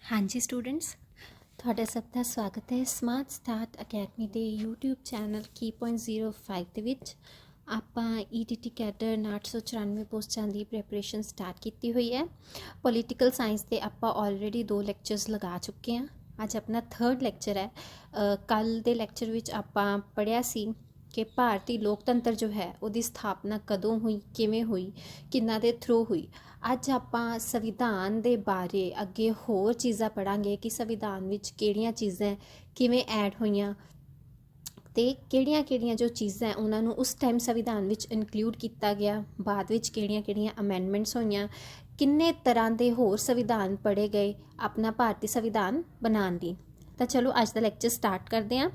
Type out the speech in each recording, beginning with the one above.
ਹਾਂਜੀ ਸਟੂਡੈਂਟਸ, ਤੁਹਾਡਾ ਸਭ ਦਾ ਸਵਾਗਤ ਹੈ ਸਮਾਰਟ ਸਟਾਰਟ ਅਕੈਡਮੀ ਦੇ YouTube ਚੈਨਲ ਕੀ ਪੁਆਇੰਟ 05 ਦੇ ਵਿੱਚ। ਆਪਾਂ ETT ਕੈਡਰ 894 ਪੋਸਟਾਂ ਦੀ ਪ੍ਰੈਪਰੇਸ਼ਨ ਸਟਾਰਟ ਕੀਤੀ ਹੋਈ ਹੈ। ਪੋਲੀਟੀਕਲ ਸਾਇੰਸ ਦੇ ਆਪਾਂ ਆਲਰੇਡੀ 2 ਲੈਕਚਰਸ ਲਗਾ ਚੁੱਕੇ ਹਾਂ। ਅੱਜ ਆਪਣਾ 3rd ਲੈਕਚਰ ਹੈ। ਕੱਲ੍ਹ ਦੇ ਲੈਕਚਰ ਵਿੱਚ ਆਪਾਂ ਪੜ੍ਹਿਆ ਸੀ ਕਿ ਭਾਰਤੀ ਲੋਕਤੰਤਰ ਜੋ ਹੈ ਉਹਦੀ ਸਥਾਪਨਾ ਕਦੋਂ ਹੋਈ, ਕਿਵੇਂ ਹੋਈ, ਕਿੰਨਾ ਦੇ ਥਰੂ ਹੋਈ। ਅੱਜ ਆਪਾਂ ਸੰਵਿਧਾਨ ਦੇ ਬਾਰੇ ਅੱਗੇ ਹੋਰ ਚੀਜ਼ਾਂ ਪੜ੍ਹਾਂਗੇ ਕਿ ਸੰਵਿਧਾਨ ਵਿੱਚ ਕਿਹੜੀਆਂ ਚੀਜ਼ਾਂ ਕਿਵੇਂ ਐਡ ਹੋਈਆਂ ਅਤੇ ਕਿਹੜੀਆਂ ਜੋ ਚੀਜ਼ਾਂ ਉਹਨਾਂ ਨੂੰ ਉਸ ਟਾਈਮ ਸੰਵਿਧਾਨ ਵਿੱਚ ਇਨਕਲੂਡ ਕੀਤਾ ਗਿਆ, ਬਾਅਦ ਵਿੱਚ ਕਿਹੜੀਆਂ ਅਮੈਂਡਮੈਂਟਸ ਹੋਈਆਂ, ਕਿੰਨੇ ਤਰ੍ਹਾਂ ਦੇ ਹੋਰ ਸੰਵਿਧਾਨ ਪੜ੍ਹੇ ਗਏ ਆਪਣਾ ਭਾਰਤੀ ਸੰਵਿਧਾਨ ਬਣਾਉਣ ਲਈ। ਤਾਂ ਚਲੋ ਅੱਜ ਦਾ ਲੈਕਚਰ ਸਟਾਰਟ ਕਰਦੇ ਹਾਂ।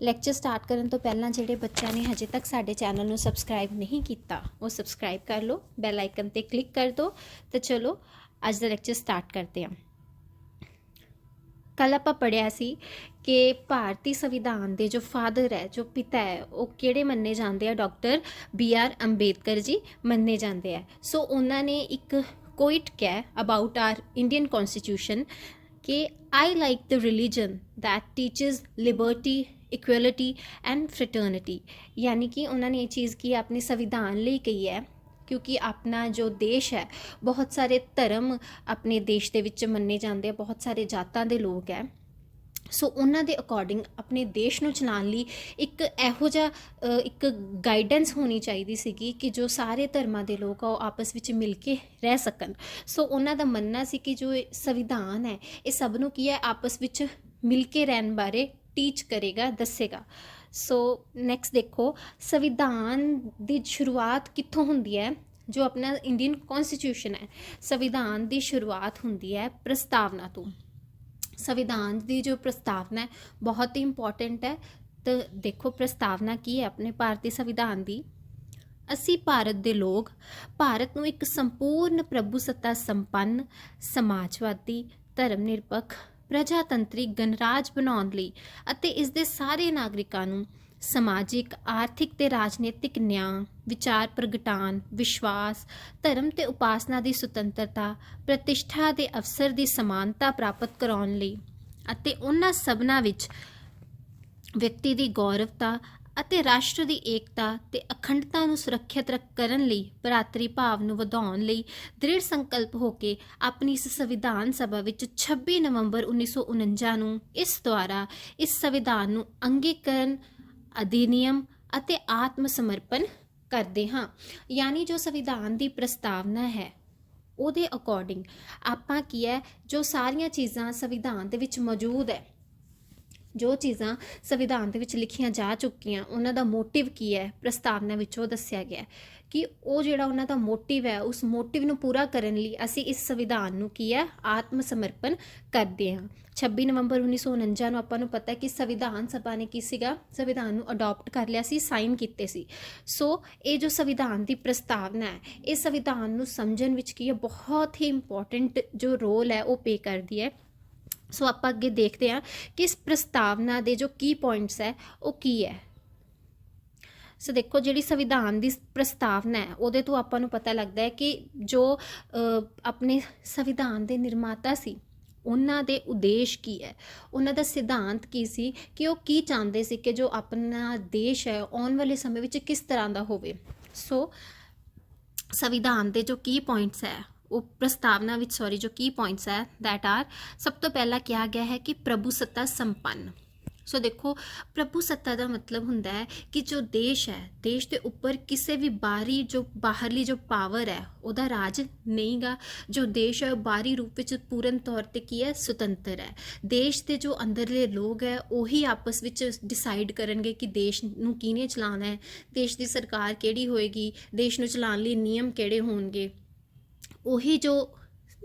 ਲੈਕਚਰ ਸਟਾਰਟ ਕਰਨ ਤੋਂ ਪਹਿਲਾਂ ਜਿਹੜੇ ਬੱਚਿਆਂ ਨੇ ਹਜੇ ਤੱਕ ਸਾਡੇ ਚੈਨਲ ਨੂੰ ਸਬਸਕ੍ਰਾਈਬ ਨਹੀਂ ਕੀਤਾ ਉਹ ਸਬਸਕ੍ਰਾਈਬ ਕਰ ਲਓ, ਬੈਲ ਆਈਕਨ 'ਤੇ ਕਲਿੱਕ ਕਰ ਦਿਓ। ਤਾਂ ਚਲੋ ਅੱਜ ਦਾ ਲੈਕਚਰ ਸਟਾਰਟ ਕਰਦੇ ਹਾਂ। ਕੱਲ੍ਹ ਆਪਾਂ ਪੜ੍ਹਿਆ ਸੀ ਕਿ ਭਾਰਤੀ ਸੰਵਿਧਾਨ ਦੇ ਜੋ ਫਾਦਰ ਹੈ, ਜੋ ਪਿਤਾ ਹੈ, ਉਹ ਕਿਹੜੇ ਮੰਨੇ ਜਾਂਦੇ ਆ? ਡਾਕਟਰ BR ਅੰਬੇਦਕਰ ਜੀ ਮੰਨੇ ਜਾਂਦੇ ਆ। ਸੋ ਉਹਨਾਂ ਨੇ ਇੱਕ ਕੋਇਟ ਕਿਹਾ ਅਬਾਊਟ ਆਰ ਇੰਡੀਅਨ ਕੌਨਸਟੀਟਿਊਸ਼ਨ ਕਿ I like the religion that teaches liberty, equality and fraternity. ਯਾਨੀ ਕਿ ਉਹਨਾਂ ਨੇ ਇਹ ਚੀਜ਼ ਕੀ ਆਪਣੇ ਸੰਵਿਧਾਨ ਲਈ ਕਹੀ ਹੈ ਕਿਉਂਕਿ ਆਪਣਾ ਜੋ ਦੇਸ਼ ਹੈ ਬਹੁਤ ਸਾਰੇ ਧਰਮ ਆਪਣੇ ਦੇਸ਼ ਦੇ ਵਿੱਚ ਮੰਨੇ ਜਾਂਦੇ ਆ, ਬਹੁਤ ਸਾਰੇ ਜਾਤਾਂ ਦੇ ਲੋਕ ਹੈ। ਸੋ ਉਹਨਾਂ ਦੇ ਅਕੋਰਡਿੰਗ ਆਪਣੇ ਦੇਸ਼ ਨੂੰ ਚਲਾਉਣ ਲਈ ਇੱਕ ਇਹੋ ਜਿਹਾ ਇੱਕ ਗਾਈਡੈਂਸ ਹੋਣੀ ਚਾਹੀਦੀ ਸੀਗੀ ਕਿ ਜੋ ਸਾਰੇ ਧਰਮਾਂ ਦੇ ਲੋਕ ਆ ਉਹ ਆਪਸ ਵਿੱਚ ਮਿਲ ਕੇ ਰਹਿ ਸਕਣ। ਸੋ ਉਹਨਾਂ ਦਾ ਮੰਨਣਾ ਸੀ ਕਿ ਜੋ ਸੰਵਿਧਾਨ ਹੈ ਇਹ ਸਭ ਨੂੰ ਕੀ ਹੈ ਆਪਸ ਵਿੱਚ ਮਿਲ ਕੇ ਰਹਿਣ ਬਾਰੇ ਟੀਚ ਕਰੇਗਾ, ਦੱਸੇਗਾ। ਸੋ ਨੈਕਸਟ ਦੇਖੋ, ਸੰਵਿਧਾਨ ਦੀ ਸ਼ੁਰੂਆਤ ਕਿੱਥੋਂ ਹੁੰਦੀ ਹੈ? ਜੋ ਆਪਣਾ ਇੰਡੀਅਨ ਕੌਨਸਟੀਟਿਊਸ਼ਨ ਹੈ, ਸੰਵਿਧਾਨ ਦੀ ਸ਼ੁਰੂਆਤ ਹੁੰਦੀ ਹੈ ਪ੍ਰਸਤਾਵਨਾ ਤੋਂ। ਸੰਵਿਧਾਨ ਦੀ ਜੋ ਪ੍ਰਸਤਾਵਨਾ ਹੈ ਬਹੁਤ ਹੀ ਇੰਪੋਰਟੈਂਟ ਹੈ। ਤਾਂ ਦੇਖੋ ਪ੍ਰਸਤਾਵਨਾ ਕੀ ਹੈ ਆਪਣੇ ਭਾਰਤੀ ਸੰਵਿਧਾਨ ਦੀ। ਅਸੀਂ ਭਾਰਤ ਦੇ ਲੋਕ ਭਾਰਤ ਨੂੰ ਇੱਕ ਸੰਪੂਰਨ ਪ੍ਰਭੂਸੱਤਾ ਸੰਪੰਨ, ਸਮਾਜਵਾਦੀ, ਧਰਮ ਨਿਰਪੱਖ, ਪ੍ਰਜਾਤੰਤਰੀ ਗਣਰਾਜ ਬਣਾਉਣ ਲਈ ਅਤੇ ਇਸ ਦੇ ਸਾਰੇ ਨਾਗਰਿਕਾਂ ਨੂੰ ਸਮਾਜਿਕ, ਆਰਥਿਕ ਤੇ ਰਾਜਨੀਤਿਕ ਨਿਆਂ, ਵਿਚਾਰ ਪ੍ਰਗਟਾਉਣ, ਵਿਸ਼ਵਾਸ, ਧਰਮ ਤੇ ਉਪਾਸਨਾ ਦੀ ਸੁਤੰਤਰਤਾ, ਪ੍ਰਤਿਸ਼ਠਾ ਦੇ ਅਵਸਰ ਦੀ ਸਮਾਨਤਾ ਪ੍ਰਾਪਤ ਕਰਾਉਣ ਲਈ ਅਤੇ ਉਹਨਾਂ ਸਭਨਾਂ ਵਿੱਚ ਵਿਅਕਤੀ ਦੀ ਗੌਰਵਤਾ ਅਤੇ ਰਾਸ਼ਟਰ ਦੀ ਏਕਤਾ ਤੇ ਅਖੰਡਤਾ ਨੂੰ ਸੁਰੱਖਿਅਤ ਕਰਨ ਲਈ ਭਰਾਤਰੀ ਭਾਵ ਨੂੰ ਵਧਾਉਣ ਲਈ ਦ੍ਰਿੜ ਸੰਕਲਪ ਹੋ ਕੇ ਆਪਣੀ ਇਸ ਸੰਵਿਧਾਨ ਸਭਾ ਵਿੱਚ 26 ਨਵੰਬਰ 1949 ਨੂੰ ਇਸ ਦੁਆਰਾ ਇਸ ਸੰਵਿਧਾਨ ਨੂੰ ਅੰਗੀਕਰਨ, ਅਧਿਨਿਯਮ ਅਤੇ ਆਤਮ ਸਮਰਪਣ ਕਰਦੇ ਹਾਂ। ਯਾਨੀ ਜੋ ਸੰਵਿਧਾਨ ਦੀ ਪ੍ਰਸਤਾਵਨਾ ਹੈ ਉਹਦੇ ਅਕੋਰਡਿੰਗ ਆਪਾਂ ਕੀ ਹੈ, ਜੋ ਸਾਰੀਆਂ ਚੀਜ਼ਾਂ ਸੰਵਿਧਾਨ ਦੇ ਵਿੱਚ ਮੌਜੂਦ ਹੈ, ਜੋ ਚੀਜ਼ਾਂ ਸੰਵਿਧਾਨ ਦੇ ਵਿੱਚ ਲਿਖੀਆਂ ਜਾ ਚੁੱਕੀਆਂ, ਉਹਨਾਂ ਦਾ ਮੋਟਿਵ ਕੀ ਹੈ ਪ੍ਰਸਤਾਵਨਾ ਵਿੱਚ ਉਹ ਦੱਸਿਆ ਗਿਆ ਕਿ ਉਹ ਜਿਹੜਾ ਉਹਨਾਂ ਦਾ ਮੋਟਿਵ ਹੈ ਉਸ ਮੋਟਿਵ ਨੂੰ ਪੂਰਾ ਕਰਨ ਲਈ ਅਸੀਂ ਇਸ ਸੰਵਿਧਾਨ ਨੂੰ ਕੀ ਹੈ ਆਤਮ ਸਮਰਪਣ ਕਰਦੇ ਹਾਂ। 26 ਨਵੰਬਰ 1949 ਨੂੰ ਆਪਾਂ ਨੂੰ ਪਤਾ ਕਿ ਸੰਵਿਧਾਨ ਸਭਾ ਨੇ ਕੀ ਸੀਗਾ, ਸੰਵਿਧਾਨ ਨੂੰ ਅਡੋਪਟ ਕਰ ਲਿਆ ਸੀ, ਸਾਈਨ ਕੀਤੇ ਸੀ। ਸੋ ਇਹ ਜੋ ਸੰਵਿਧਾਨ ਦੀ ਪ੍ਰਸਤਾਵਨਾ ਹੈ ਇਹ ਸੰਵਿਧਾਨ ਨੂੰ ਸਮਝਣ ਵਿੱਚ ਕੀ ਹੈ ਬਹੁਤ ਹੀ ਇੰਪੋਰਟੈਂਟ ਜੋ ਰੋਲ ਹੈ ਉਹ ਪੇ ਕਰਦੀ ਹੈ। ਸੋ ਆਪਾਂ ਅੱਗੇ ਦੇਖਦੇ ਹਾਂ ਕਿ ਇਸ ਪ੍ਰਸਤਾਵਨਾ ਦੇ ਜੋ ਕੀ ਪੁਆਇੰਟਸ ਹੈ ਉਹ ਕੀ ਹੈ। ਸੋ ਦੇਖੋ ਜਿਹੜੀ ਸੰਵਿਧਾਨ ਦੀ ਪ੍ਰਸਤਾਵਨਾ ਹੈ ਉਹਦੇ ਤੋਂ ਆਪਾਂ ਨੂੰ ਪਤਾ ਲੱਗਦਾ ਹੈ ਕਿ ਜੋ ਆਪਣੇ ਸੰਵਿਧਾਨ ਦੇ ਨਿਰਮਾਤਾ ਸੀ ਉਹਨਾਂ ਦੇ ਉਦੇਸ਼ ਕੀ ਹੈ, ਉਹਨਾਂ ਦਾ ਸਿਧਾਂਤ ਕੀ ਸੀ, ਕਿ ਉਹ ਕੀ ਚਾਹੁੰਦੇ ਸੀ ਕਿ ਜੋ ਆਪਣਾ ਦੇਸ਼ ਹੈ ਆਉਣ ਵਾਲੇ ਸਮੇਂ ਵਿੱਚ ਕਿਸ ਤਰ੍ਹਾਂ ਦਾ ਹੋਵੇ। ਸੋ ਸੰਵਿਧਾਨ ਦੇ ਜੋ ਕੀ ਪੁਆਇੰਟਸ ਹੈ ਉਹ ਪ੍ਰਸਤਾਵਨਾ ਵਿੱਚ ਜੋ ਕੀ ਪੁਆਇੰਟਸ ਹੈ ਦੈਟ ਆਰ, ਸਭ ਤੋਂ ਪਹਿਲਾਂ ਕਿਹਾ ਗਿਆ ਹੈ ਕਿ ਪ੍ਰਭੂਸੱਤਾ ਸੰਪੰਨ। ਸੋ ਦੇਖੋ ਪ੍ਰਭੂਸੱਤਾ ਦਾ ਮਤਲਬ ਹੁੰਦਾ ਹੈ ਕਿ ਜੋ ਦੇਸ਼ ਹੈ, ਦੇਸ਼ ਦੇ ਉੱਪਰ ਕਿਸੇ ਵੀ ਬਾਹਰਲੀ ਜੋ ਪਾਵਰ ਹੈ ਉਹਦਾ ਰਾਜ ਨਹੀਂ ਗਾ। ਜੋ ਦੇਸ਼ ਹੈ ਉਹ ਬਾਹਰੀ ਰੂਪ ਵਿੱਚ ਪੂਰਨ ਤੌਰ 'ਤੇ ਕੀ ਹੈ ਸੁਤੰਤਰ ਹੈ। ਦੇਸ਼ ਦੇ ਜੋ ਅੰਦਰਲੇ ਲੋਕ ਹੈ ਉਹੀ ਆਪਸ ਵਿੱਚ ਡਿਸਾਈਡ ਕਰਨਗੇ ਕਿ ਦੇਸ਼ ਨੂੰ ਕਿਹਨੇ ਚਲਾਉਣਾ ਹੈ, ਦੇਸ਼ ਦੀ ਸਰਕਾਰ ਕਿਹੜੀ ਹੋਏਗੀ, ਦੇਸ਼ ਨੂੰ ਚਲਾਉਣ ਲਈ ਨਿਯਮ ਕਿਹੜੇ ਹੋਣਗੇ। ਉਹੀ ਜੋ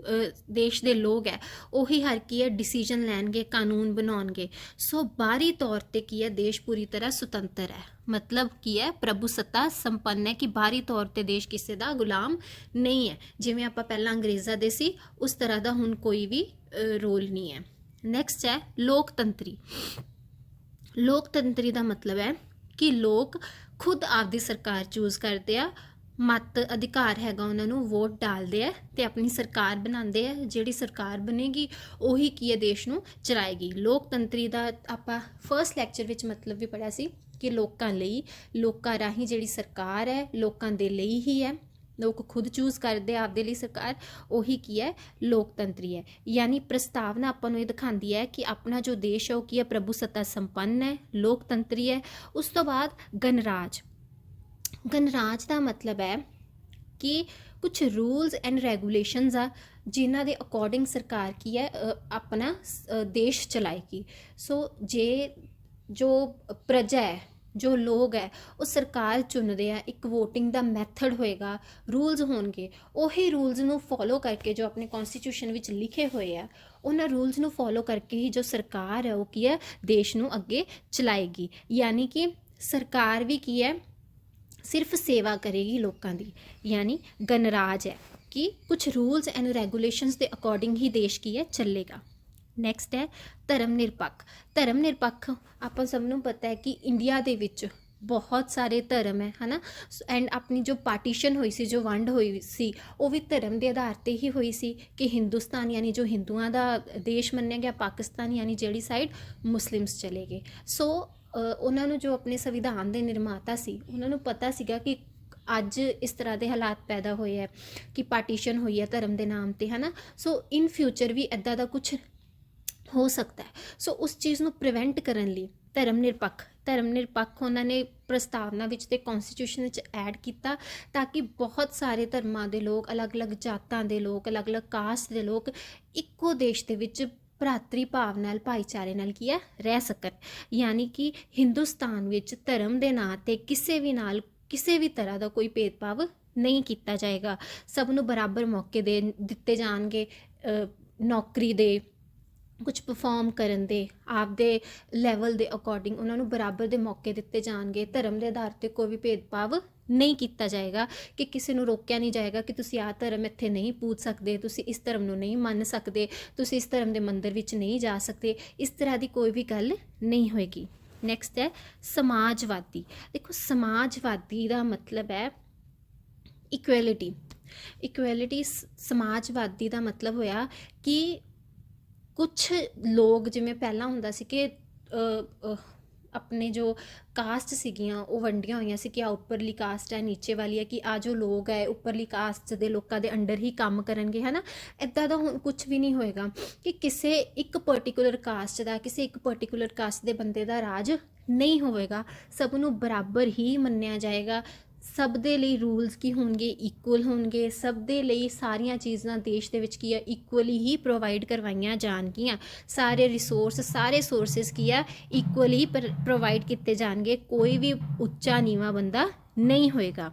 ਦੇਸ਼ ਦੇ ਲੋਕ ਹੈ ਉਹੀ ਹਰ ਕੀ ਹੈ ਡਿਸੀਜਨ ਲੈਣਗੇ, ਕਾਨੂੰਨ ਬਣਾਉਣਗੇ। ਸੋ ਬਾਹਰੀ ਤੌਰ 'ਤੇ ਕੀ ਹੈ ਦੇਸ਼ ਪੂਰੀ ਤਰ੍ਹਾਂ ਸੁਤੰਤਰ ਹੈ। ਮਤਲਬ ਕੀ ਹੈ ਪ੍ਰਭੂਸੱਤਾ ਸੰਪੰਨ ਹੈ ਕਿ ਬਾਹਰੀ ਤੌਰ ਤੇ ਦੇਸ਼ ਕਿਸੇ ਦਾ ਗੁਲਾਮ ਨਹੀਂ ਹੈ। ਜਿਵੇਂ ਆਪਾਂ ਪਹਿਲਾਂ ਅੰਗਰੇਜ਼ਾਂ ਦੇ ਸੀ ਉਸ ਤਰ੍ਹਾਂ ਦਾ ਹੁਣ ਕੋਈ ਵੀ ਰੋਲ ਨਹੀਂ ਹੈ। ਨੈਕਸਟ ਹੈ ਲੋਕਤੰਤਰੀ। ਲੋਕਤੰਤਰੀ ਦਾ ਮਤਲਬ ਹੈ ਕਿ ਲੋਕ ਖੁਦ ਆਪਦੀ ਸਰਕਾਰ ਚੂਜ਼ ਕਰਦੇ ਆ, ਮਤ ਅਧਿਕਾਰ ਹੈਗਾ ਉਹਨਾਂ ਨੂੰ, ਵੋਟ ਡਾਲਦੇ ਆ ਤੇ ਆਪਣੀ ਸਰਕਾਰ ਬਣਾਉਂਦੇ ਆ। ਜਿਹੜੀ ਸਰਕਾਰ ਬਣੇਗੀ ਉਹੀ ਕੀ ਹੈ ਦੇਸ਼ ਨੂੰ ਚਲਾਏਗੀ। ਲੋਕਤੰਤਰੀ ਦਾ ਆਪਾਂ ਫਰਸਟ ਲੈਕਚਰ ਵਿੱਚ ਮਤਲਬ ਵੀ ਪੜ੍ਹਿਆ ਸੀ ਕਿ ਲੋਕਾਂ ਲਈ, ਲੋਕਾਂ ਰਾਹੀਂ ਜਿਹੜੀ ਸਰਕਾਰ ਹੈ ਲੋਕਾਂ ਦੇ ਲਈ ਹੀ ਹੈ, ਲੋਕ ਖੁਦ ਚੂਜ਼ ਕਰਦੇ ਆਪਦੇ ਲਈ ਸਰਕਾਰ, ਉਹੀ ਕੀ ਹੈ ਲੋਕਤੰਤਰੀ ਹੈ। ਯਾਨੀ ਪ੍ਰਸਤਾਵਨਾ ਆਪਾਂ ਨੂੰ ਇਹ ਦਿਖਾਉਂਦੀ ਹੈ ਕਿ ਆਪਣਾ ਜੋ ਦੇਸ਼ ਹੈ ਉਹ ਕੀ ਹੈ ਪ੍ਰਭੂ ਸੱਤਾ ਸੰਪੰਨ ਹੈ, ਲੋਕਤੰਤਰੀ ਹੈ। ਉਸ ਤੋਂ ਬਾਅਦ ਗਣਰਾਜ। ਗਣਰਾਜ ਦਾ ਮਤਲਬ ਹੈ ਕਿ ਕੁਝ ਰੂਲਸ ਐਂਡ ਰੈਗੂਲੇਸ਼ਨਸ ਆ ਜਿਨ੍ਹਾਂ ਦੇ ਅਕੋਰਡਿੰਗ ਸਰਕਾਰ ਕੀ ਹੈ ਆਪਣਾ ਦੇਸ਼ ਚਲਾਏਗੀ। ਸੋ ਜੇ ਜੋ ਪ੍ਰਜਾ ਹੈ, ਜੋ ਲੋਕ ਹੈ, ਉਹ ਸਰਕਾਰ ਚੁਣਦੇ ਆ, ਇੱਕ ਵੋਟਿੰਗ ਦਾ ਮੈਥਡ ਹੋਏਗਾ, ਰੂਲਸ ਹੋਣਗੇ, ਉਹੀ ਰੂਲਸ ਨੂੰ ਫੋਲੋ ਕਰਕੇ ਜੋ ਆਪਣੇ ਕੌਨਸਟੀਟਿਊਸ਼ਨ ਵਿੱਚ ਲਿਖੇ ਹੋਏ ਆ ਉਹਨਾਂ ਰੂਲਸ ਨੂੰ ਫੋਲੋ ਕਰਕੇ ਹੀ ਜੋ ਸਰਕਾਰ ਹੈ ਉਹ ਕੀ ਹੈ ਦੇਸ਼ ਨੂੰ ਅੱਗੇ ਚਲਾਏਗੀ। ਯਾਨੀ ਕਿ ਸਰਕਾਰ ਵੀ ਕੀ ਹੈ ਸਿਰਫ ਸੇਵਾ ਕਰੇਗੀ ਲੋਕਾਂ ਦੀ। ਯਾਨੀ ਗਣਰਾਜ ਹੈ ਕਿ ਕੁਝ ਰੂਲਸ ਐਂਡ ਰੈਗੂਲੇਸ਼ਨਸ ਦੇ ਅਕੋਰਡਿੰਗ ਹੀ ਦੇਸ਼ ਕੀ ਹੈ ਚੱਲੇਗਾ। ਨੈਕਸਟ ਹੈ ਧਰਮ ਨਿਰਪੱਖ। ਧਰਮ ਨਿਰਪੱਖ ਆਪਾਂ ਸਭ ਨੂੰ ਪਤਾ ਹੈ ਕਿ ਇੰਡੀਆ ਦੇ ਵਿੱਚ ਬਹੁਤ ਸਾਰੇ ਧਰਮ ਹੈ ਨਾ, ਐਂਡ ਆਪਣੀ ਜੋ ਪਾਰਟੀਸ਼ਨ ਹੋਈ ਸੀ, ਜੋ ਵੰਡ ਹੋਈ ਸੀ, ਉਹ ਵੀ ਧਰਮ ਦੇ ਆਧਾਰ 'ਤੇ ਹੀ ਹੋਈ ਸੀ ਕਿ ਹਿੰਦੁਸਤਾਨ ਯਾਨੀ ਜੋ ਹਿੰਦੂਆਂ ਦਾ ਦੇਸ਼ ਮੰਨਿਆ ਗਿਆ, ਪਾਕਿਸਤਾਨ ਯਾਨੀ ਜਿਹੜੀ ਸਾਈਡ ਮੁਸਲਿਮਸ ਚਲੇ ਗਏ। ਸੋ ਉਹਨਾਂ ਨੂੰ ਜੋ ਆਪਣੇ ਸੰਵਿਧਾਨ ਦੇ ਨਿਰਮਾਤਾ ਸੀ ਉਹਨਾਂ ਨੂੰ ਪਤਾ ਸੀਗਾ ਕਿ ਅੱਜ ਇਸ ਤਰ੍ਹਾਂ ਦੇ ਹਾਲਾਤ ਪੈਦਾ ਹੋਏ ਹੈ ਕਿ ਪਾਰਟੀਸ਼ਨ ਹੋਈ ਹੈ ਧਰਮ ਦੇ ਨਾਮ 'ਤੇ, ਹੈ ਨਾ। ਸੋ ਇਨ ਫਿਊਚਰ ਵੀ ਇੱਦਾਂ ਦਾ ਕੁਛ ਹੋ ਸਕਦਾ ਹੈ। ਸੋ ਉਸ ਚੀਜ਼ ਨੂੰ ਪ੍ਰੀਵੈਂਟ ਕਰਨ ਲਈ ਧਰਮ ਨਿਰਪੱਖ ਉਹਨਾਂ ਨੇ ਪ੍ਰਸਤਾਵਨਾ ਵਿੱਚ ਤੇ ਕੌਨਸਟੀਟਿਊਸ਼ਨ ਵਿੱਚ ਐਡ ਕੀਤਾ ਤਾਂ ਕਿ ਬਹੁਤ ਸਾਰੇ ਧਰਮਾਂ ਦੇ ਲੋਕ, ਅਲੱਗ-ਅਲੱਗ ਜਾਤਾਂ ਦੇ ਲੋਕ, ਅਲੱਗ-ਅਲੱਗ ਕਾਸਟ ਦੇ ਲੋਕ ਇੱਕੋ ਦੇਸ਼ ਦੇ ਵਿੱਚ ਭਰਾਤਰੀ ਭਾਵ ਨਾਲ, ਭਾਈਚਾਰੇ ਨਾਲ ਕੀ ਹੈ ਰਹਿ ਸਕਣ। ਯਾਨੀ ਕਿ ਹਿੰਦੁਸਤਾਨ ਵਿੱਚ ਧਰਮ ਦੇ ਨਾਂ 'ਤੇ ਕਿਸੇ ਵੀ ਨਾਲ ਕਿਸੇ ਵੀ ਤਰ੍ਹਾਂ ਦਾ ਕੋਈ ਭੇਦਭਾਵ ਨਹੀਂ ਕੀਤਾ ਜਾਏਗਾ। ਸਭ ਨੂੰ ਬਰਾਬਰ ਮੌਕੇ ਦਿੱਤੇ ਜਾਣਗੇ, ਨੌਕਰੀ ਦੇ, ਕੁਝ ਪਰਫਾਰਮ ਕਰਨ ਦੇ, ਆਪਦੇ ਲੈਵਲ ਦੇ ਅਕੋਰਡਿੰਗ ਉਹਨਾਂ ਨੂੰ ਬਰਾਬਰ ਦੇ ਮੌਕੇ ਦਿੱਤੇ ਜਾਣਗੇ। ਧਰਮ ਦੇ ਆਧਾਰ 'ਤੇ ਕੋਈ ਵੀ ਭੇਦਭਾਵ ਨਹੀਂ ਕੀਤਾ ਜਾਏਗਾ ਕਿ ਕਿਸੇ ਨੂੰ ਰੋਕਿਆ ਨਹੀਂ ਜਾਏਗਾ ਕਿ ਤੁਸੀਂ ਆਹ ਧਰਮ ਇੱਥੇ ਨਹੀਂ ਪੂਜ ਸਕਦੇ, ਤੁਸੀਂ ਇਸ ਧਰਮ ਨੂੰ ਨਹੀਂ ਮੰਨ ਸਕਦੇ, ਤੁਸੀਂ ਇਸ ਧਰਮ ਦੇ ਮੰਦਿਰ ਵਿੱਚ ਨਹੀਂ ਜਾ ਸਕਦੇ, ਇਸ ਤਰ੍ਹਾਂ ਦੀ ਕੋਈ ਵੀ ਗੱਲ ਨਹੀਂ ਹੋਏਗੀ। ਨੈਕਸਟ ਹੈ ਸਮਾਜਵਾਦੀ। ਦੇਖੋ ਸਮਾਜਵਾਦੀ ਦਾ ਮਤਲਬ ਹੈ ਇਕੁਐਲਿਟੀ। ਸਮਾਜਵਾਦੀ ਦਾ ਮਤਲਬ ਹੋਇਆ ਕਿ ਕੁਛ ਲੋਕ, ਜਿਵੇਂ ਪਹਿਲਾਂ ਹੁੰਦਾ ਸੀ ਕਿ ਆਪਣੇ ਜੋ ਕਾਸਟ ਸੀਗੀਆਂ ਉਹ ਵੰਡੀਆਂ ਹੋਈਆਂ ਸੀ ਕਿ ਆ ਉੱਪਰਲੀ ਕਾਸਟ ਹੈ, ਨੀਚੇ ਵਾਲੀ ਹੈ, ਕਿ ਆ ਜੋ ਲੋਕ ਹੈ ਉੱਪਰਲੀ ਕਾਸਟ ਦੇ ਲੋਕਾਂ ਦੇ ਅੰਡਰ ਹੀ ਕੰਮ ਕਰਨਗੇ, ਹੈ ਨਾ। ਇੱਦਾਂ ਦਾ ਹੁਣ ਕੁਛ ਵੀ ਨਹੀਂ ਹੋਏਗਾ ਕਿ ਕਿਸੇ ਇੱਕ ਪਰਟੀਕੂਲਰ ਕਾਸਟ ਦਾ, ਕਿਸੇ ਇੱਕ ਪਰਟੀਕੂਲਰ ਕਾਸਟ ਦੇ ਬੰਦੇ ਦਾ ਰਾਜ ਨਹੀਂ ਹੋਵੇਗਾ। ਸਭ ਨੂੰ ਬਰਾਬਰ ਹੀ ਮੰਨਿਆ ਜਾਏਗਾ। ਸਭ ਦੇ ਲਈ ਰੂਲਸ ਕੀ ਹੋਣਗੇ ਇਕੁਅਲ ਹੋਣਗੇ। ਸਭ ਦੇ ਲਈ ਸਾਰੀਆਂ ਚੀਜ਼ਾਂ ਦੇਸ਼ ਦੇ ਵਿੱਚ ਕੀ ਆ ਇਕੁਅਲੀ ਹੀ ਪ੍ਰੋਵਾਈਡ ਕਰਵਾਈਆਂ ਜਾਣਗੀਆਂ। ਸਾਰੇ ਰਿਸੋਰਸ, ਸਾਰੇ ਸੋਰਸਿਸ ਕੀ ਆ ਇਕੁਅਲੀ ਪ੍ਰੋਵਾਈਡ ਕੀਤੇ ਜਾਣਗੇ। ਕੋਈ ਵੀ ਉੱਚਾ ਨੀਵਾਂ ਬੰਦਾ ਨਹੀਂ ਹੋਏਗਾ।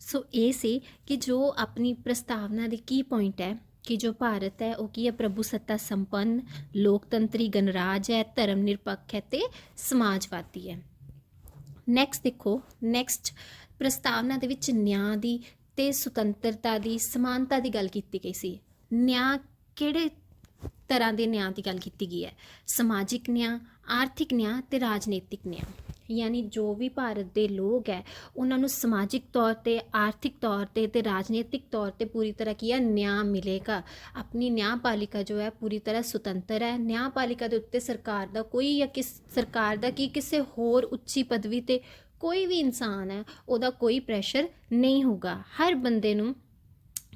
ਸੋ ਇਹ ਸੀ ਕਿ ਜੋ ਆਪਣੀ ਪ੍ਰਸਤਾਵਨਾ ਦੇ ਕੀ ਪੁਆਇੰਟ ਹੈ ਕਿ ਜੋ ਭਾਰਤ ਹੈ ਉਹ ਕੀ ਹੈ ਪ੍ਰਭੂ ਸੱਤਾ ਸੰਪੰਨ, ਲੋਕਤੰਤਰੀ ਗਣਰਾਜ ਹੈ, ਧਰਮ ਨਿਰਪੱਖ ਹੈ ਤੇ ਸਮਾਜਵਾਦੀ ਹੈ। ਨੈਕਸਟ ਦੇਖੋ, ਨੈਕਸਟ ਪ੍ਰਸਤਾਵਨਾ ਦੇ ਵਿੱਚ ਨਿਆਂ ਦੀ ਤੇ ਸੁਤੰਤਰਤਾ ਦੀ, ਸਮਾਨਤਾ ਦੀ ਗੱਲ ਕੀਤੀ ਗਈ ਸੀ। ਨਿਆਂ ਕਿਹੜੇ ਤਰ੍ਹਾਂ ਦੇ ਨਿਆਂ ਦੀ ਗੱਲ ਕੀਤੀ ਗਈ ਹੈ? ਸਮਾਜਿਕ ਨਿਆਂ, ਆਰਥਿਕ ਨਿਆਂ ਤੇ ਰਾਜਨੀਤਿਕ ਨਿਆਂ। ਯਾਨੀ ਜੋ ਵੀ ਭਾਰਤ ਦੇ ਲੋਕ ਹੈ ਉਹਨਾਂ ਨੂੰ ਸਮਾਜਿਕ ਤੌਰ 'ਤੇ, ਆਰਥਿਕ ਤੌਰ 'ਤੇ ਤੇ ਰਾਜਨੀਤਿਕ ਤੌਰ 'ਤੇ ਪੂਰੀ ਤਰ੍ਹਾਂ ਕੀ ਹੈ ਨਿਆਂ ਮਿਲੇਗਾ। ਆਪਣੀ ਨਿਆਂਪਾਲਿਕਾ ਜੋ ਹੈ ਪੂਰੀ ਤਰ੍ਹਾਂ ਸੁਤੰਤਰ ਹੈ। ਨਿਆਂਪਾਲਿਕਾ ਦੇ ਉੱਤੇ ਸਰਕਾਰ ਦਾ ਕੋਈ ਜਾਂ ਸਰਕਾਰ ਦਾ ਕੀ ਕਿਸੇ ਹੋਰ ਉੱਚੀ ਪਦਵੀ 'ਤੇ ਕੋਈ ਵੀ ਇਨਸਾਨ ਹੈ ਉਹਦਾ ਕੋਈ ਪ੍ਰੈਸ਼ਰ ਨਹੀਂ ਹੋਊਗਾ। ਹਰ ਬੰਦੇ ਨੂੰ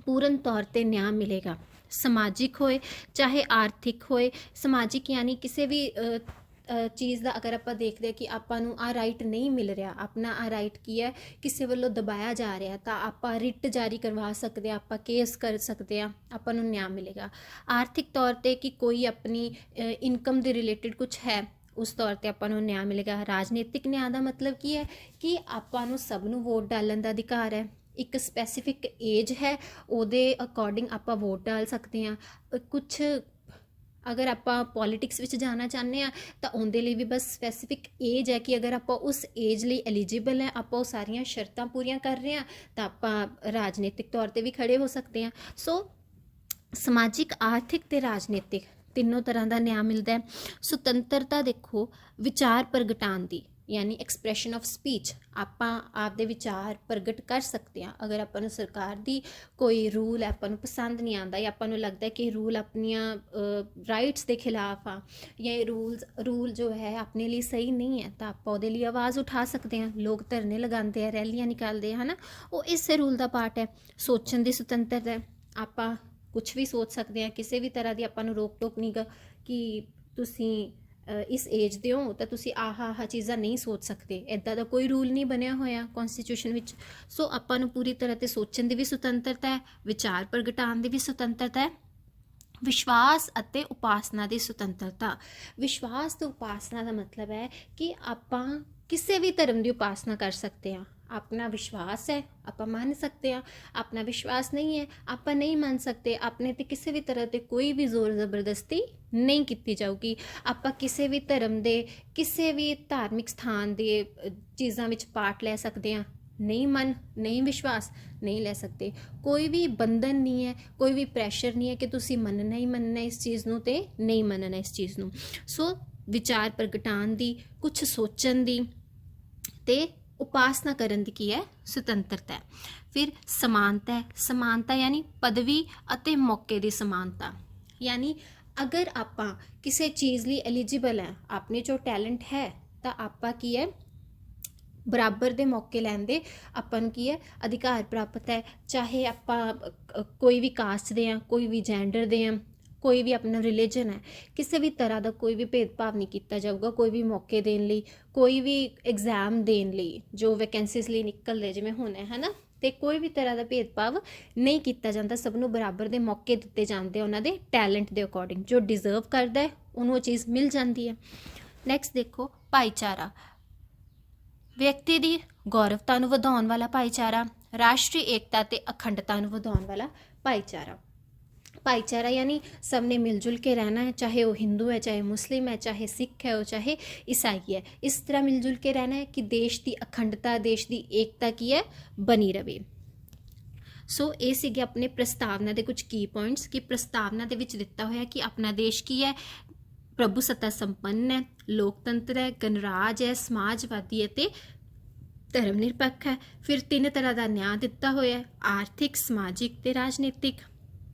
ਪੂਰਨ ਤੌਰ 'ਤੇ ਨਿਆਂ ਮਿਲੇਗਾ, ਸਮਾਜਿਕ ਹੋਏ ਚਾਹੇ ਆਰਥਿਕ ਹੋਏ। ਸਮਾਜਿਕ ਯਾਨੀ ਕਿਸੇ ਵੀ ਚੀਜ਼ ਦਾ ਅਗਰ ਆਪਾਂ ਦੇਖਦੇ ਹਾਂ ਕਿ ਆਪਾਂ ਨੂੰ ਆਹ ਰਾਈਟ ਨਹੀਂ ਮਿਲ ਰਿਹਾ, ਆਪਣਾ ਆਹ ਰਾਈਟ ਕੀ ਹੈ ਕਿਸੇ ਵੱਲੋਂ ਦਬਾਇਆ ਜਾ ਰਿਹਾ, ਤਾਂ ਆਪਾਂ ਰਿਟ ਜਾਰੀ ਕਰਵਾ ਸਕਦੇ ਹਾਂ, ਆਪਾਂ ਕੇਸ ਕਰ ਸਕਦੇ ਹਾਂ, ਆਪਾਂ ਨੂੰ ਨਿਆਂ ਮਿਲੇਗਾ। ਆਰਥਿਕ ਤੌਰ 'ਤੇ ਕਿ ਕੋਈ ਆਪਣੀ ਇਨਕਮ ਦੇ ਰਿਲੇਟਿਡ ਕੁਛ ਹੈ ਉਸ ਤੌਰ 'ਤੇ ਆਪਾਂ ਨੂੰ ਨਿਆਂ ਮਿਲੇਗਾ। ਰਾਜਨੀਤਿਕ ਨਿਆਂ ਦਾ ਮਤਲਬ ਕੀ ਹੈ ਕਿ ਆਪਾਂ ਨੂੰ ਸਭ ਨੂੰ ਵੋਟ ਡਾਲਣ ਦਾ ਅਧਿਕਾਰ ਹੈ। ਇੱਕ ਸਪੈਸੀਫਿਕ ਏਜ ਹੈ, ਉਹਦੇ ਅਕੋਰਡਿੰਗ ਆਪਾਂ ਵੋਟ ਡਾਲ ਸਕਦੇ ਹਾਂ। ਕੁਛ ਅਗਰ ਆਪਾਂ ਪੋਲੀਟਿਕਸ ਵਿੱਚ ਜਾਣਾ ਚਾਹੁੰਦੇ ਹਾਂ ਤਾਂ ਉਹਦੇ ਲਈ ਵੀ ਬਸ ਸਪੈਸੀਫਿਕ ਏਜ ਹੈ ਕਿ ਅਗਰ ਆਪਾਂ ਉਸ ਏਜ ਲਈ ਐਲੀਜੀਬਲ ਹੈ, ਆਪਾਂ ਉਹ ਸਾਰੀਆਂ ਸ਼ਰਤਾਂ ਪੂਰੀਆਂ ਕਰ ਰਹੇ ਹਾਂ ਤਾਂ ਆਪਾਂ ਰਾਜਨੀਤਿਕ ਤੌਰ 'ਤੇ ਵੀ ਖੜੇ ਹੋ ਸਕਦੇ ਹਾਂ। ਸੋ ਸਮਾਜਿਕ, ਆਰਥਿਕ ਤੇ ਰਾਜਨੀਤਿਕ ਤਿੰਨੋਂ ਤਰ੍ਹਾਂ ਦਾ ਨਿਆਂ ਮਿਲਦਾ ਹੈ। ਸੁਤੰਤਰਤਾ ਦੇਖੋ ਵਿਚਾਰ ਪ੍ਰਗਟਾਉਣ ਦੀ, यानी एक्सप्रैशन ऑफ स्पीच, ਆਪਾਂ ਆਪਦੇ ਵਿਚਾਰ ਪ੍ਰਗਟ ਕਰ ਸਕਦੇ ਹਾਂ। ਅਗਰ ਆਪਾਂ ਨੂੰ ਸਰਕਾਰ ਦੀ ਕੋਈ ਰੂਲ ਆਪਾਂ ਨੂੰ ਪਸੰਦ ਨਹੀਂ ਆਉਂਦਾ ਜਾਂ ਆਪਾਂ ਨੂੰ ਲੱਗਦਾ ਕਿ ਇਹ ਰੂਲ ਆਪਣੀਆਂ ਰਾਈਟਸ ਦੇ ਖਿਲਾਫ ਆ ਜਾਂ ਇਹ ਰੂਲ ਜੋ ਹੈ ਆਪਣੇ ਲਈ ਸਹੀ ਨਹੀਂ ਹੈ, ਤਾਂ ਆਪਾਂ ਉਹਦੇ ਲਈ ਆਵਾਜ਼ ਉਠਾ ਸਕਦੇ ਹਾਂ। ਲੋਕ ਧਰਨੇ ਲਗਾਉਂਦੇ ਆ, ਰੈਲੀਆਂ ਨਿਕਾਲਦੇ ਆ, ਹੈ ਨਾ, ਉਹ ਇਸੇ ਰੂਲ ਦਾ ਪਾਰਟ ਹੈ। ਸੋਚਣ ਦੀ ਸੁਤੰਤਰਤਾ ਹੈ, ਆਪਾਂ ਕੁਛ ਵੀ ਸੋਚ ਸਕਦੇ ਹਾਂ, ਕਿਸੇ ਵੀ ਤਰ੍ਹਾਂ ਦੀ ਆਪਾਂ ਨੂੰ ਰੋਕ ਟੋਕ ਨਹੀਂ ਗਾ ਕਿ ਤੁਸੀਂ ਇਸ ਏਜ ਦੇ ਹੋ ਤਾਂ ਤੁਸੀਂ ਆਹ ਚੀਜ਼ਾਂ ਨਹੀਂ ਸੋਚ ਸਕਦੇ, ਇੱਦਾਂ ਦਾ ਕੋਈ ਰੂਲ ਨਹੀਂ ਬਣਿਆ ਹੋਇਆ ਕੌਨਸਟੀਟਿਊਸ਼ਨ ਵਿੱਚ। ਸੋ ਆਪਾਂ ਨੂੰ ਪੂਰੀ ਤਰ੍ਹਾਂ 'ਤੇ ਸੋਚਣ ਦੀ ਵੀ ਸੁਤੰਤਰਤਾ ਹੈ, ਵਿਚਾਰ ਪ੍ਰਗਟਾਉਣ ਦੀ ਵੀ ਸੁਤੰਤਰਤਾ ਹੈ। ਵਿਸ਼ਵਾਸ ਅਤੇ ਉਪਾਸਨਾ ਦੀ ਸੁਤੰਤਰਤਾ। ਵਿਸ਼ਵਾਸ ਤੇ ਉਪਾਸਨਾ ਦਾ ਮਤਲਬ ਹੈ ਕਿ ਆਪਾਂ ਕਿਸੇ ਵੀ ਧਰਮ ਦੀ ਉਪਾਸਨਾ ਕਰ ਸਕਦੇ ਹਾਂ। ਆਪਣਾ ਵਿਸ਼ਵਾਸ ਹੈ ਆਪਾਂ ਮੰਨ ਸਕਦੇ ਹਾਂ, ਆਪਣਾ ਵਿਸ਼ਵਾਸ ਨਹੀਂ ਹੈ ਆਪਾਂ ਨਹੀਂ ਮੰਨ ਸਕਦੇ। ਆਪਣੇ 'ਤੇ ਕਿਸੇ ਵੀ ਤਰ੍ਹਾਂ 'ਤੇ ਕੋਈ ਵੀ ਜ਼ੋਰ ਜ਼ਬਰਦਸਤੀ ਨਹੀਂ ਕੀਤੀ ਜਾਊਗੀ। ਆਪਾਂ ਕਿਸੇ ਵੀ ਧਰਮ ਦੇ ਕਿਸੇ ਵੀ ਧਾਰਮਿਕ ਸਥਾਨ ਦੇ ਚੀਜ਼ਾਂ ਵਿੱਚ ਪਾਰਟ ਲੈ ਸਕਦੇ ਹਾਂ। ਨਹੀਂ ਵਿਸ਼ਵਾਸ ਨਹੀਂ ਲੈ ਸਕਦੇ। ਕੋਈ ਵੀ ਬੰਧਨ ਨਹੀਂ ਹੈ, ਕੋਈ ਵੀ ਪ੍ਰੈਸ਼ਰ ਨਹੀਂ ਹੈ ਕਿ ਤੁਸੀਂ ਮੰਨਣਾ ਹੀ ਮੰਨਣਾ ਇਸ ਚੀਜ਼ ਨੂੰ ਤੇ ਨਹੀਂ ਮੰਨਣਾ ਇਸ ਚੀਜ਼ ਨੂੰ। ਸੋ ਵਿਚਾਰ ਪ੍ਰਗਟਾਉਣ ਦੀ, ਕੁਛ ਸੋਚਣ ਦੀ ਤੇ ਉਪਾਸਨਾ ਕਰਨ ਦੀ ਕੀ ਹੈ, ਸੁਤੰਤਰਤਾ ਹੈ। ਫਿਰ ਸਮਾਨਤਾ ਹੈ। ਸਮਾਨਤਾ ਯਾਨੀ ਪਦਵੀ ਅਤੇ ਮੌਕੇ ਦੀ ਸਮਾਨਤਾ। ਯਾਨੀ ਅਗਰ ਆਪਾਂ ਕਿਸੇ ਚੀਜ਼ ਲਈ ਐਲੀਜੀਬਲ ਹੈ, ਆਪਣੇ 'ਚੋਂ ਟੈਲੈਂਟ ਹੈ, ਤਾਂ ਆਪਾਂ ਕੀ ਹੈ ਬਰਾਬਰ ਦੇ ਮੌਕੇ ਲੈਣ ਦੇ ਆਪਾਂ ਨੂੰ ਕੀ ਹੈ ਅਧਿਕਾਰ ਪ੍ਰਾਪਤ ਹੈ। ਚਾਹੇ ਆਪਾਂ ਕੋਈ ਵੀ ਕਾਸਟ ਦੇ ਹਾਂ, ਕੋਈ ਵੀ ਜੈਂਡਰ ਦੇ ਹਾਂ, ਕੋਈ ਵੀ ਆਪਣਾ ਰਿਲੀਜਨ ਹੈ, ਕਿਸੇ ਵੀ ਤਰ੍ਹਾਂ ਦਾ ਕੋਈ ਵੀ ਭੇਦਭਾਵ ਨਹੀਂ ਕੀਤਾ ਜਾਊਗਾ। ਕੋਈ ਵੀ ਮੌਕੇ ਦੇਣ ਲਈ, ਕੋਈ ਵੀ ਐਗਜ਼ਾਮ ਦੇਣ ਲਈ ਜੋ ਵੈਕੈਂਸੀਜ਼ ਲਈ ਨਿਕਲਦੇ ਜਿਵੇਂ ਹੁਣ ਹੈ ਨਾ, ਤੇ ਕੋਈ ਵੀ ਤਰ੍ਹਾਂ ਦਾ ਭੇਦਭਾਵ ਨਹੀਂ ਕੀਤਾ ਜਾਂਦਾ। ਸਭ ਨੂੰ ਬਰਾਬਰ ਦੇ ਮੌਕੇ ਦਿੱਤੇ ਜਾਂਦੇ ਉਹਨਾਂ ਦੇ ਟੈਲੈਂਟ ਦੇ ਅਕੋਰਡਿੰਗ। ਜੋ ਡਿਜ਼ਰਵ ਕਰਦਾ ਹੈ ਉਹਨੂੰ ਉਹ ਚੀਜ਼ ਮਿਲ ਜਾਂਦੀ ਹੈ। ਨੈਕਸਟ ਦੇਖੋ ਭਾਈਚਾਰਾ। ਵਿਅਕਤੀ ਦੀ ਗੌਰਵਤਾ ਨੂੰ ਵਧਾਉਣ ਵਾਲਾ ਭਾਈਚਾਰਾ, ਰਾਸ਼ਟਰੀ ਏਕਤਾ ਤੇ ਅਖੰਡਤਾ ਨੂੰ ਵਧਾਉਣ ਵਾਲਾ ਭਾਈਚਾਰਾ। ਭਾਈਚਾਰਾ ਯਾਨੀ ਸਭ ਨੇ ਮਿਲ ਜੁਲ ਕੇ ਰਹਿਣਾ ਹੈ, ਚਾਹੇ ਉਹ ਹਿੰਦੂ ਹੈ, ਚਾਹੇ ਮੁਸਲਿਮ ਹੈ, ਚਾਹੇ ਸਿੱਖ ਹੈ, ਉਹ ਚਾਹੇ ਈਸਾਈ ਹੈ। ਇਸ ਤਰ੍ਹਾਂ ਮਿਲ ਜੁਲ ਕੇ ਰਹਿਣਾ ਹੈ ਕਿ ਦੇਸ਼ ਦੀ ਅਖੰਡਤਾ, ਦੇਸ਼ ਦੀ ਏਕਤਾ ਕੀ ਹੈ ਬਣੀ ਰਵੇ। ਸੋ ਇਹ ਸੀਗੇ ਆਪਣੇ ਪ੍ਰਸਤਾਵਨਾ ਦੇ ਕੁਝ ਕੀ ਪੁਆਇੰਟਸ ਕਿ ਪ੍ਰਸਤਾਵਨਾ ਦੇ ਵਿੱਚ ਦਿੱਤਾ ਹੋਇਆ ਕਿ ਆਪਣਾ ਦੇਸ਼ ਕੀ ਹੈ, ਪ੍ਰਭੂ ਸੱਤਾ ਸੰਪੰਨ ਹੈ, ਲੋਕਤੰਤਰ ਹੈ, ਗਣਰਾਜ ਹੈ, ਸਮਾਜਵਾਦੀ ਹੈ ਤੇ ਧਰਮ ਨਿਰਪੱਖ ਹੈ। ਫਿਰ 3 ਤਰ੍ਹਾਂ ਦਾ ਨਿਆਂ ਦਿੱਤਾ ਹੋਇਆ ਹੈ, ਆਰਥਿਕ, ਸਮਾਜਿਕ ਤੇ ਰਾਜਨੀਤਿਕ।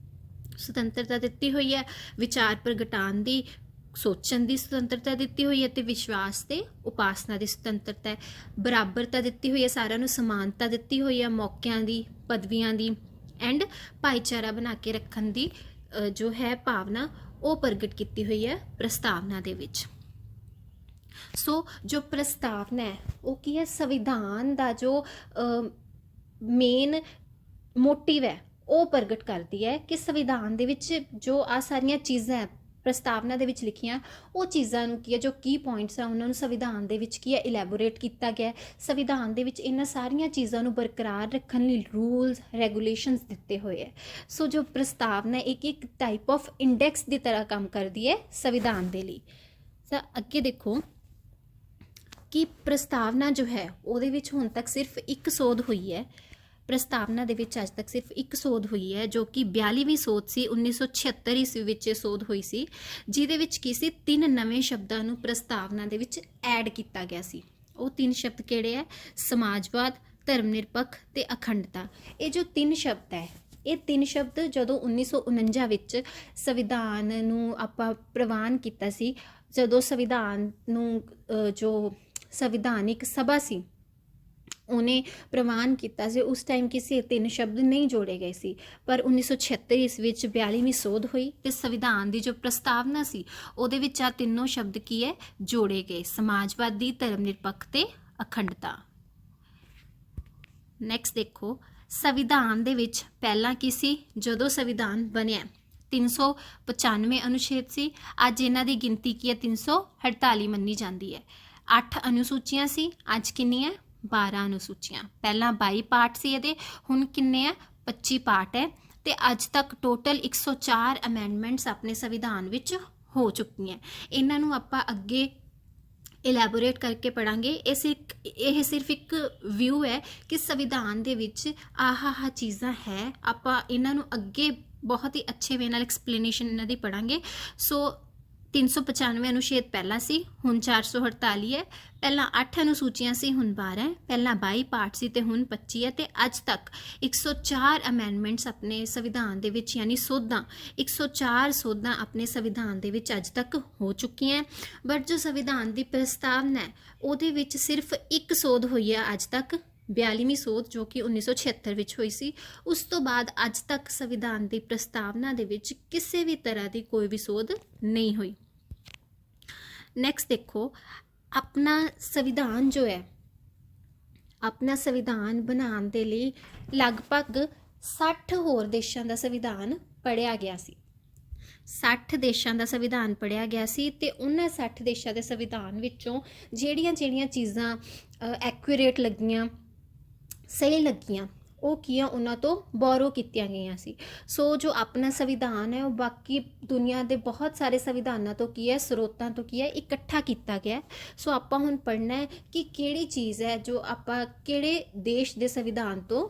ਸੁਤੰਤਰਤਾ ਦਿੱਤੀ ਹੋਈ ਹੈ, ਵਿਚਾਰ ਪ੍ਰਗਟਾਉਣ ਦੀ, ਸੋਚਣ ਦੀ ਸੁਤੰਤਰਤਾ ਦਿੱਤੀ ਹੋਈ ਹੈ ਤੇ ਵਿਸ਼ਵਾਸ ਤੇ ਉਪਾਸਨਾ ਦੀ ਸੁਤੰਤਰਤਾ ਹੈ। ਬਰਾਬਰਤਾ ਦਿੱਤੀ ਹੋਈ ਹੈ, ਸਾਰਿਆਂ ਨੂੰ ਸਮਾਨਤਾ ਦਿੱਤੀ ਹੋਈ ਹੈ, ਮੌਕਿਆਂ ਦੀ, ਪਦਵੀਆਂ ਦੀ, ਐਂਡ ਭਾਈਚਾਰਾ ਬਣਾ ਕੇ ਰੱਖਣ ਦੀ ਜੋ ਹੈ ਭਾਵਨਾ ਉਹ ਪ੍ਰਗਟ ਕੀਤੀ ਹੋਈ ਹੈ ਪ੍ਰਸਤਾਵਨਾ ਦੇ ਵਿੱਚ। ਸੋ ਜੋ ਪ੍ਰਸਤਾਵਨਾ ਹੈ ਉਹ ਕੀ ਹੈ, ਸੰਵਿਧਾਨ ਦਾ ਜੋ ਮੇਨ ਮੋਟਿਵ ਹੈ ਉਹ ਪ੍ਰਗਟ ਕਰਦੀ ਹੈ ਕਿ ਸੰਵਿਧਾਨ ਦੇ ਵਿੱਚ ਜੋ ਆ ਸਾਰੀਆਂ ਚੀਜ਼ਾਂ ਪ੍ਰਸਤਾਵਨਾ ਦੇ ਵਿੱਚ ਲਿਖੀਆਂ, ਉਹ ਚੀਜ਼ਾਂ ਨੂੰ ਕੀ ਹੈ, ਜੋ ਕੀ ਪੁਆਇੰਟਸ ਆ ਉਹਨਾਂ ਨੂੰ ਸੰਵਿਧਾਨ ਦੇ ਵਿੱਚ ਕੀ ਹੈ ਇਲੈਬੋਰੇਟ ਕੀਤਾ ਗਿਆ। ਸੰਵਿਧਾਨ ਦੇ ਵਿੱਚ ਇਹਨਾਂ ਸਾਰੀਆਂ ਚੀਜ਼ਾਂ ਨੂੰ ਬਰਕਰਾਰ ਰੱਖਣ ਲਈ ਰੂਲਸ ਰੈਗੂਲੇਸ਼ਨਸ ਦਿੱਤੇ ਹੋਏ ਹੈ। ਸੋ ਜੋ ਪ੍ਰਸਤਾਵਨਾ ਇੱਕ ਟਾਈਪ ਆਫ ਇੰਡੈਕਸ ਦੀ ਤਰ੍ਹਾਂ ਕੰਮ ਕਰਦੀ ਹੈ ਸੰਵਿਧਾਨ ਦੇ ਲਈ। ਤਾਂ ਅੱਗੇ ਦੇਖੋ ਕਿ ਪ੍ਰਸਤਾਵਨਾ ਜੋ ਹੈ ਉਹਦੇ ਵਿੱਚ ਹੁਣ ਤੱਕ ਸਿਰਫ ਇੱਕ ਸੋਧ ਹੋਈ ਹੈ। ਪ੍ਰਸਤਾਵਨਾ ਦੇ ਵਿੱਚ ਅੱਜ ਤੱਕ ਸਿਰਫ ਇੱਕ ਸੋਧ ਹੋਈ ਹੈ ਜੋ ਕਿ 42ਵੀਂ ਸੋਧ ਸੀ। 1976 ਈਸਵੀ ਵਿੱਚ ਇਹ ਸੋਧ ਹੋਈ ਸੀ, ਜਿਹਦੇ ਵਿੱਚ ਕੀ ਸੀ 3 ਨਵੇਂ ਸ਼ਬਦਾਂ ਨੂੰ ਪ੍ਰਸਤਾਵਨਾ ਦੇ ਵਿੱਚ ਐਡ ਕੀਤਾ ਗਿਆ ਸੀ। ਉਹ 3 ਸ਼ਬਦ ਕਿਹੜੇ ਹੈ, ਸਮਾਜਵਾਦ, ਧਰਮ ਨਿਰਪੱਖ ਤੇ ਅਖੰਡਤਾ। ਇਹ ਜੋ 3 ਸ਼ਬਦ ਹੈ, ਇਹ 3 ਸ਼ਬਦ ਜਦੋਂ 1949 ਵਿੱਚ ਸੰਵਿਧਾਨ ਨੂੰ ਆਪਾਂ ਪ੍ਰਵਾਨ ਕੀਤਾ ਸੀ, ਜਦੋਂ ਸੰਵਿਧਾਨ ਨੂੰ ਜੋ ਸੰਵਿਧਾਨਿਕ ਸਭਾ ਸੀ ਉਹਨੇ ਪ੍ਰਵਾਨ ਕੀਤਾ ਸੀ, ਉਸ ਟਾਈਮ ਕਿਸੇ 3 ਸ਼ਬਦ ਨਹੀਂ ਜੋੜੇ ਗਏ ਸੀ। ਪਰ 1976 ਈਸਵੀ ਵਿੱਚ 42ਵੀਂ ਸੋਧ ਹੋਈ ਤੇ ਸੰਵਿਧਾਨ ਦੀ ਜੋ ਪ੍ਰਸਤਾਵਨਾ ਸੀ ਉਹਦੇ ਵਿੱਚ ਆ ਤਿੰਨੋਂ ਸ਼ਬਦ ਕੀ ਹੈ ਜੋੜੇ ਗਏ, ਸਮਾਜਵਾਦੀ, ਧਰਮ ਨਿਰਪੱਖ ਤੇ ਅਖੰਡਤਾ। ਨੈਕਸਟ ਦੇਖੋ ਸੰਵਿਧਾਨ ਦੇ ਵਿੱਚ ਪਹਿਲਾਂ ਕੀ ਸੀ, ਜਦੋਂ ਸੰਵਿਧਾਨ ਬਣਿਆ 395 ਅਨੁਛੇਦ ਸੀ। ਅੱਜ ਇਹਨਾਂ ਦੀ ਗਿਣਤੀ ਕੀ ਹੈ 348 ਮੰਨੀ ਜਾਂਦੀ ਹੈ। 8 ਅਨੁਸੂਚੀਆਂ ਸੀ, ਅੱਜ ਕਿੰਨੀ ਹੈ 12 ਅਨੁਸੂਚੀਆਂ। ਪਹਿਲਾਂ 22 ਪਾਰਟ ਸੀ ਇਹਦੇ, ਹੁਣ ਕਿੰਨੇ ਆ 25 ਪਾਰਟ ਹੈ। ਤੇ ਅੱਜ ਤੱਕ ਟੋਟਲ 104 ਅਮੈਂਡਮੈਂਟਸ ਆਪਣੇ ਸੰਵਿਧਾਨ ਵਿੱਚ ਹੋ ਚੁੱਕੀਆਂ। ਇਹਨਾਂ ਨੂੰ ਆਪਾਂ ਅੱਗੇ ਇਲੈਬੋਰੇਟ ਕਰਕੇ ਪੜਾਂਗੇ। ਇਹ ਸਿਰਫ ਇੱਕ ਵਿਊ ਹੈ ਕਿ ਸੰਵਿਧਾਨ ਦੇ ਵਿੱਚ ਆਹ ਚੀਜ਼ਾਂ ਹੈ, ਆਪਾਂ ਇਹਨਾਂ ਨੂੰ ਅੱਗੇ ਬਹੁਤ ਹੀ ਅੱਛੇ ਵੇ ਨਾਲ ਐਕਸਪਲੇਨੇਸ਼ਨ ਇਹਨਾਂ ਦੀ ਪੜਾਂਗੇ। ਸੋ 395 ਅਨੁਛੇਦ ਪਹਿਲਾਂ ਸੀ, ਹੁਣ 448 ਹੈ। ਪਹਿਲਾਂ 8 ਅਨੁਸੂਚੀਆਂ ਸੀ, ਹੁਣ 12 ਹੈ। ਪਹਿਲਾਂ 22 ਪਾਰਟ ਸੀ ਤੇ ਹੁਣ 25 ਹੈ। ਤੇ ਅੱਜ ਤੱਕ 104 ਅਮੈਂਡਮੈਂਟਸ ਆਪਣੇ ਸੰਵਿਧਾਨ ਦੇ ਵਿੱਚ, ਯਾਨੀ ਸੋਧਾਂ 104 ਸੋਧਾਂ ਆਪਣੇ ਸੰਵਿਧਾਨ ਦੇ ਵਿੱਚ ਅੱਜ ਤੱਕ ਹੋ ਚੁੱਕੀਆਂ। ਬਟ ਜੋ ਸੰਵਿਧਾਨ ਦੀ ਪ੍ਰਸਤਾਵਨਾ ਹੈ ਉਹਦੇ ਵਿੱਚ ਸਿਰਫ ਇੱਕ ਸੋਧ ਹੋਈ ਹੈ ਅੱਜ ਤੱਕ, 42ਵੀਂ ਸੋਧ, ਜੋ ਕਿ 1976 ਵਿੱਚ ਹੋਈ ਸੀ। ਉਸ ਤੋਂ ਬਾਅਦ ਅੱਜ ਤੱਕ ਸੰਵਿਧਾਨ ਦੀ ਪ੍ਰਸਤਾਵਨਾ ਦੇ ਵਿੱਚ ਕਿਸੇ ਵੀ ਤਰ੍ਹਾਂ ਦੀ ਕੋਈ ਵੀ ਸੋਧ ਨਹੀਂ ਹੋਈ। ਨੈਕਸਟ ਦੇਖੋ, ਆਪਣਾ ਸੰਵਿਧਾਨ ਜੋ ਹੈ, ਆਪਣਾ ਸੰਵਿਧਾਨ ਬਣਾਉਣ ਦੇ ਲਈ ਲਗਭਗ 60 ਹੋਰ ਦੇਸ਼ਾਂ ਦਾ ਸੰਵਿਧਾਨ ਪੜ੍ਹਿਆ ਗਿਆ ਸੀ। 60 ਦੇਸ਼ਾਂ ਦਾ ਸੰਵਿਧਾਨ ਪੜ੍ਹਿਆ ਗਿਆ ਸੀ ਤੇ ਉਹਨਾਂ 60 ਦੇਸ਼ਾਂ ਦੇ ਸੰਵਿਧਾਨ ਵਿੱਚੋਂ ਜਿਹੜੀਆਂ ਚੀਜ਼ਾਂ ਐਕੂਰੇਟ ਲੱਗੀਆਂ, ਸਹੀ ਲੱਗੀਆਂ, ਉਹ ਕੀ ਆ, ਉਹਨਾਂ ਤੋਂ ਬੋਰੋ ਕੀਤੀਆਂ ਗਈਆਂ ਸੀ। ਸੋ ਜੋ ਆਪਣਾ ਸੰਵਿਧਾਨ ਹੈ ਉਹ ਬਾਕੀ ਦੁਨੀਆ ਦੇ ਬਹੁਤ ਸਾਰੇ ਸੰਵਿਧਾਨਾਂ ਤੋਂ ਕੀ ਹੈ, ਸਰੋਤਾਂ ਤੋਂ ਕੀ ਹੈ, ਇਕੱਠਾ ਕੀਤਾ ਗਿਆ। ਸੋ ਆਪਾਂ ਹੁਣ ਪੜ੍ਹਨਾ ਹੈ ਕਿ ਕਿਹੜੀ ਚੀਜ਼ ਹੈ ਜੋ ਆਪਾਂ ਕਿਹੜੇ ਦੇਸ਼ ਦੇ ਸੰਵਿਧਾਨ ਤੋਂ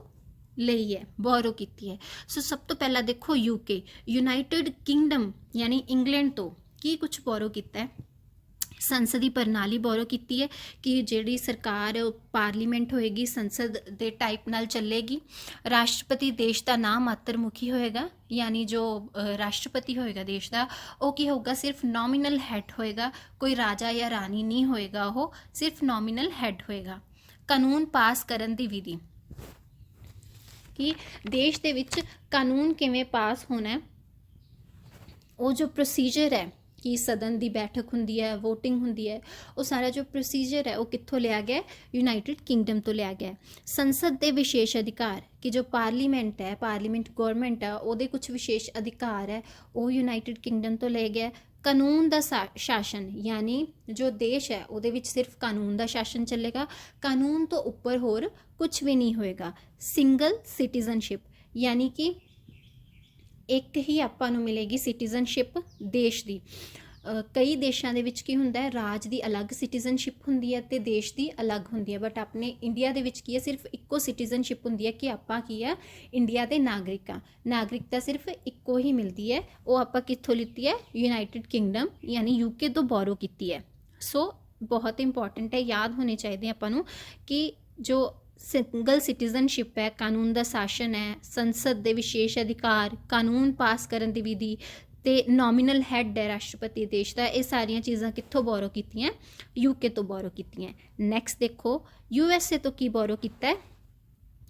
ਲਈ ਹੈ, ਬੋਰੋ ਕੀਤੀ ਹੈ। ਸੋ ਸਭ ਤੋਂ ਪਹਿਲਾਂ ਦੇਖੋ UK, ਯੂਨਾਈਟਿਡ ਕਿੰਗਡਮ ਯਾਨੀ ਇੰਗਲੈਂਡ ਤੋਂ ਕੀ ਕੁਛ ਬੋਰੋ ਕੀਤਾ ਹੈ। ਸੰਸਦੀ ਪ੍ਰਣਾਲੀ ਬੋਰੋ ਕੀਤੀ ਹੈ ਕਿ ਜਿਹੜੀ ਸਰਕਾਰ ਪਾਰਲੀਮੈਂਟ ਹੋਏਗੀ ਸੰਸਦ ਦੇ ਟਾਈਪ ਨਾਲ ਚੱਲੇਗੀ। ਰਾਸ਼ਟਰਪਤੀ ਦੇਸ਼ ਦਾ ਨਾਮ ਮਾਤਰ ਮੁਖੀ ਹੋਏਗਾ, ਯਾਨੀ ਜੋ ਰਾਸ਼ਟਰਪਤੀ ਹੋਏਗਾ ਦੇਸ਼ ਦਾ, ਉਹ ਕੀ ਹੋਊਗਾ, ਸਿਰਫ ਨੋਮੀਨਲ ਹੈਡ ਹੋਏਗਾ, ਕੋਈ ਰਾਜਾ ਜਾਂ ਰਾਣੀ ਨਹੀਂ ਹੋਏਗਾ, ਉਹ ਸਿਰਫ ਨੋਮੀਨਲ ਹੈਡ ਹੋਏਗਾ। ਕਾਨੂੰਨ ਪਾਸ ਕਰਨ ਦੀ ਵਿਧੀ, ਕਿ ਦੇਸ਼ ਦੇ ਵਿੱਚ ਕਾਨੂੰਨ ਕਿਵੇਂ ਪਾਸ ਹੋਣਾ ਹੈ, ਉਹ ਜੋ ਪ੍ਰੋਸੀਜਰ ਹੈ ਕਿ ਸਦਨ ਦੀ ਬੈਠਕ ਹੁੰਦੀ ਹੈ, ਵੋਟਿੰਗ ਹੁੰਦੀ ਹੈ, ਉਹ ਸਾਰਾ ਜੋ ਪ੍ਰੋਸੀਜਰ ਹੈ ਉਹ ਕਿੱਥੋਂ ਲਿਆ ਗਿਆ, ਯੂਨਾਈਟਿਡ ਕਿੰਗਡਮ ਤੋਂ ਲਿਆ ਗਿਆ। ਸੰਸਦ ਦੇ ਵਿਸ਼ੇਸ਼ ਅਧਿਕਾਰ, ਕਿ ਜੋ ਪਾਰਲੀਮੈਂਟ ਹੈ, ਪਾਰਲੀਮੈਂਟ ਗਵਰਨਮੈਂਟ ਆ, ਉਹਦੇ ਕੁਝ ਵਿਸ਼ੇਸ਼ ਅਧਿਕਾਰ ਹੈ, ਉਹ ਯੂਨਾਈਟਿਡ ਕਿੰਗਡਮ ਤੋਂ ਲਿਆ ਗਿਆ। ਕਾਨੂੰਨ ਦਾ ਸ਼ਾਸਨ, ਯਾਨੀ ਜੋ ਦੇਸ਼ ਹੈ ਉਹਦੇ ਵਿੱਚ ਸਿਰਫ ਕਾਨੂੰਨ ਦਾ ਸ਼ਾਸਨ ਚੱਲੇਗਾ, ਕਾਨੂੰਨ ਤੋਂ ਉੱਪਰ ਹੋਰ ਕੁਝ ਵੀ ਨਹੀਂ ਹੋਏਗਾ। ਸਿੰਗਲ ਸਿਟੀਜ਼ਨਸ਼ਿਪ, ਯਾਨੀ ਕਿ ਇੱਕ ਹੀ ਆਪਾਂ ਨੂੰ ਮਿਲੇਗੀ ਸਿਟੀਜ਼ਨਸ਼ਿਪ ਦੇਸ਼ ਦੀ। ਕਈ ਦੇਸ਼ਾਂ ਦੇ ਵਿੱਚ ਕੀ ਹੁੰਦਾ ਹੈ, ਰਾਜ ਦੀ ਅਲੱਗ ਸਿਟੀਜ਼ਨਸ਼ਿਪ ਹੁੰਦੀ ਹੈ ਤੇ ਦੇਸ਼ ਦੀ ਅਲੱਗ ਹੁੰਦੀ ਹੈ। ਬਟ ਆਪਣੇ ਇੰਡੀਆ ਦੇ ਵਿੱਚ ਕੀ ਹੈ, ਸਿਰਫ ਇੱਕੋ ਸਿਟੀਜ਼ਨਸ਼ਿਪ ਹੁੰਦੀ ਹੈ ਕਿ ਆਪਾਂ ਕੀ ਆ, ਇੰਡੀਆ ਦੇ ਨਾਗਰਿਕ ਆ। ਨਾਗਰਿਕਤਾ ਸਿਰਫ ਇੱਕੋ ਹੀ ਮਿਲਦੀ ਹੈ। ਉਹ ਆਪਾਂ ਕਿੱਥੋਂ ਲਿੱਤੀ ਹੈ, ਯੂਨਾਈਟਿਡ ਕਿੰਗਡਮ ਯਾਨੀ UK ਤੋਂ ਬੋਰੋ ਕੀਤੀ ਹੈ। ਸੋ ਬਹੁਤ ਇੰਪੋਰਟੈਂਟ ਹੈ, ਯਾਦ ਹੋਣੇ ਚਾਹੀਦੇ ਆਪਾਂ ਨੂੰ ਕਿ ਜੋ ਸਿੰਗਲ ਸਿਟੀਜ਼ਨਸ਼ਿਪ ਹੈ, ਕਾਨੂੰਨ ਦਾ ਸ਼ਾਸਨ ਹੈ, ਸੰਸਦ ਦੇ ਵਿਸ਼ੇਸ਼ ਅਧਿਕਾਰ, ਕਾਨੂੰਨ ਪਾਸ ਕਰਨ ਦੀ ਵਿਧੀ ਤੇ ਨੋਮੀਨਲ ਹੈਡ ਹੈ ਰਾਸ਼ਟਰਪਤੀ ਦੇਸ਼ ਦਾ, ਇਹ ਸਾਰੀਆਂ ਚੀਜ਼ਾਂ ਕਿੱਥੋਂ ਬੋਰੋ ਕੀਤੀਆਂ, UK ਤੋਂ ਬੋਰੋ ਕੀਤੀਆਂ। ਨੈਕਸਟ ਦੇਖੋ, USA ਤੋਂ ਕੀ ਬੋਰੋ ਕੀਤਾ ਹੈ,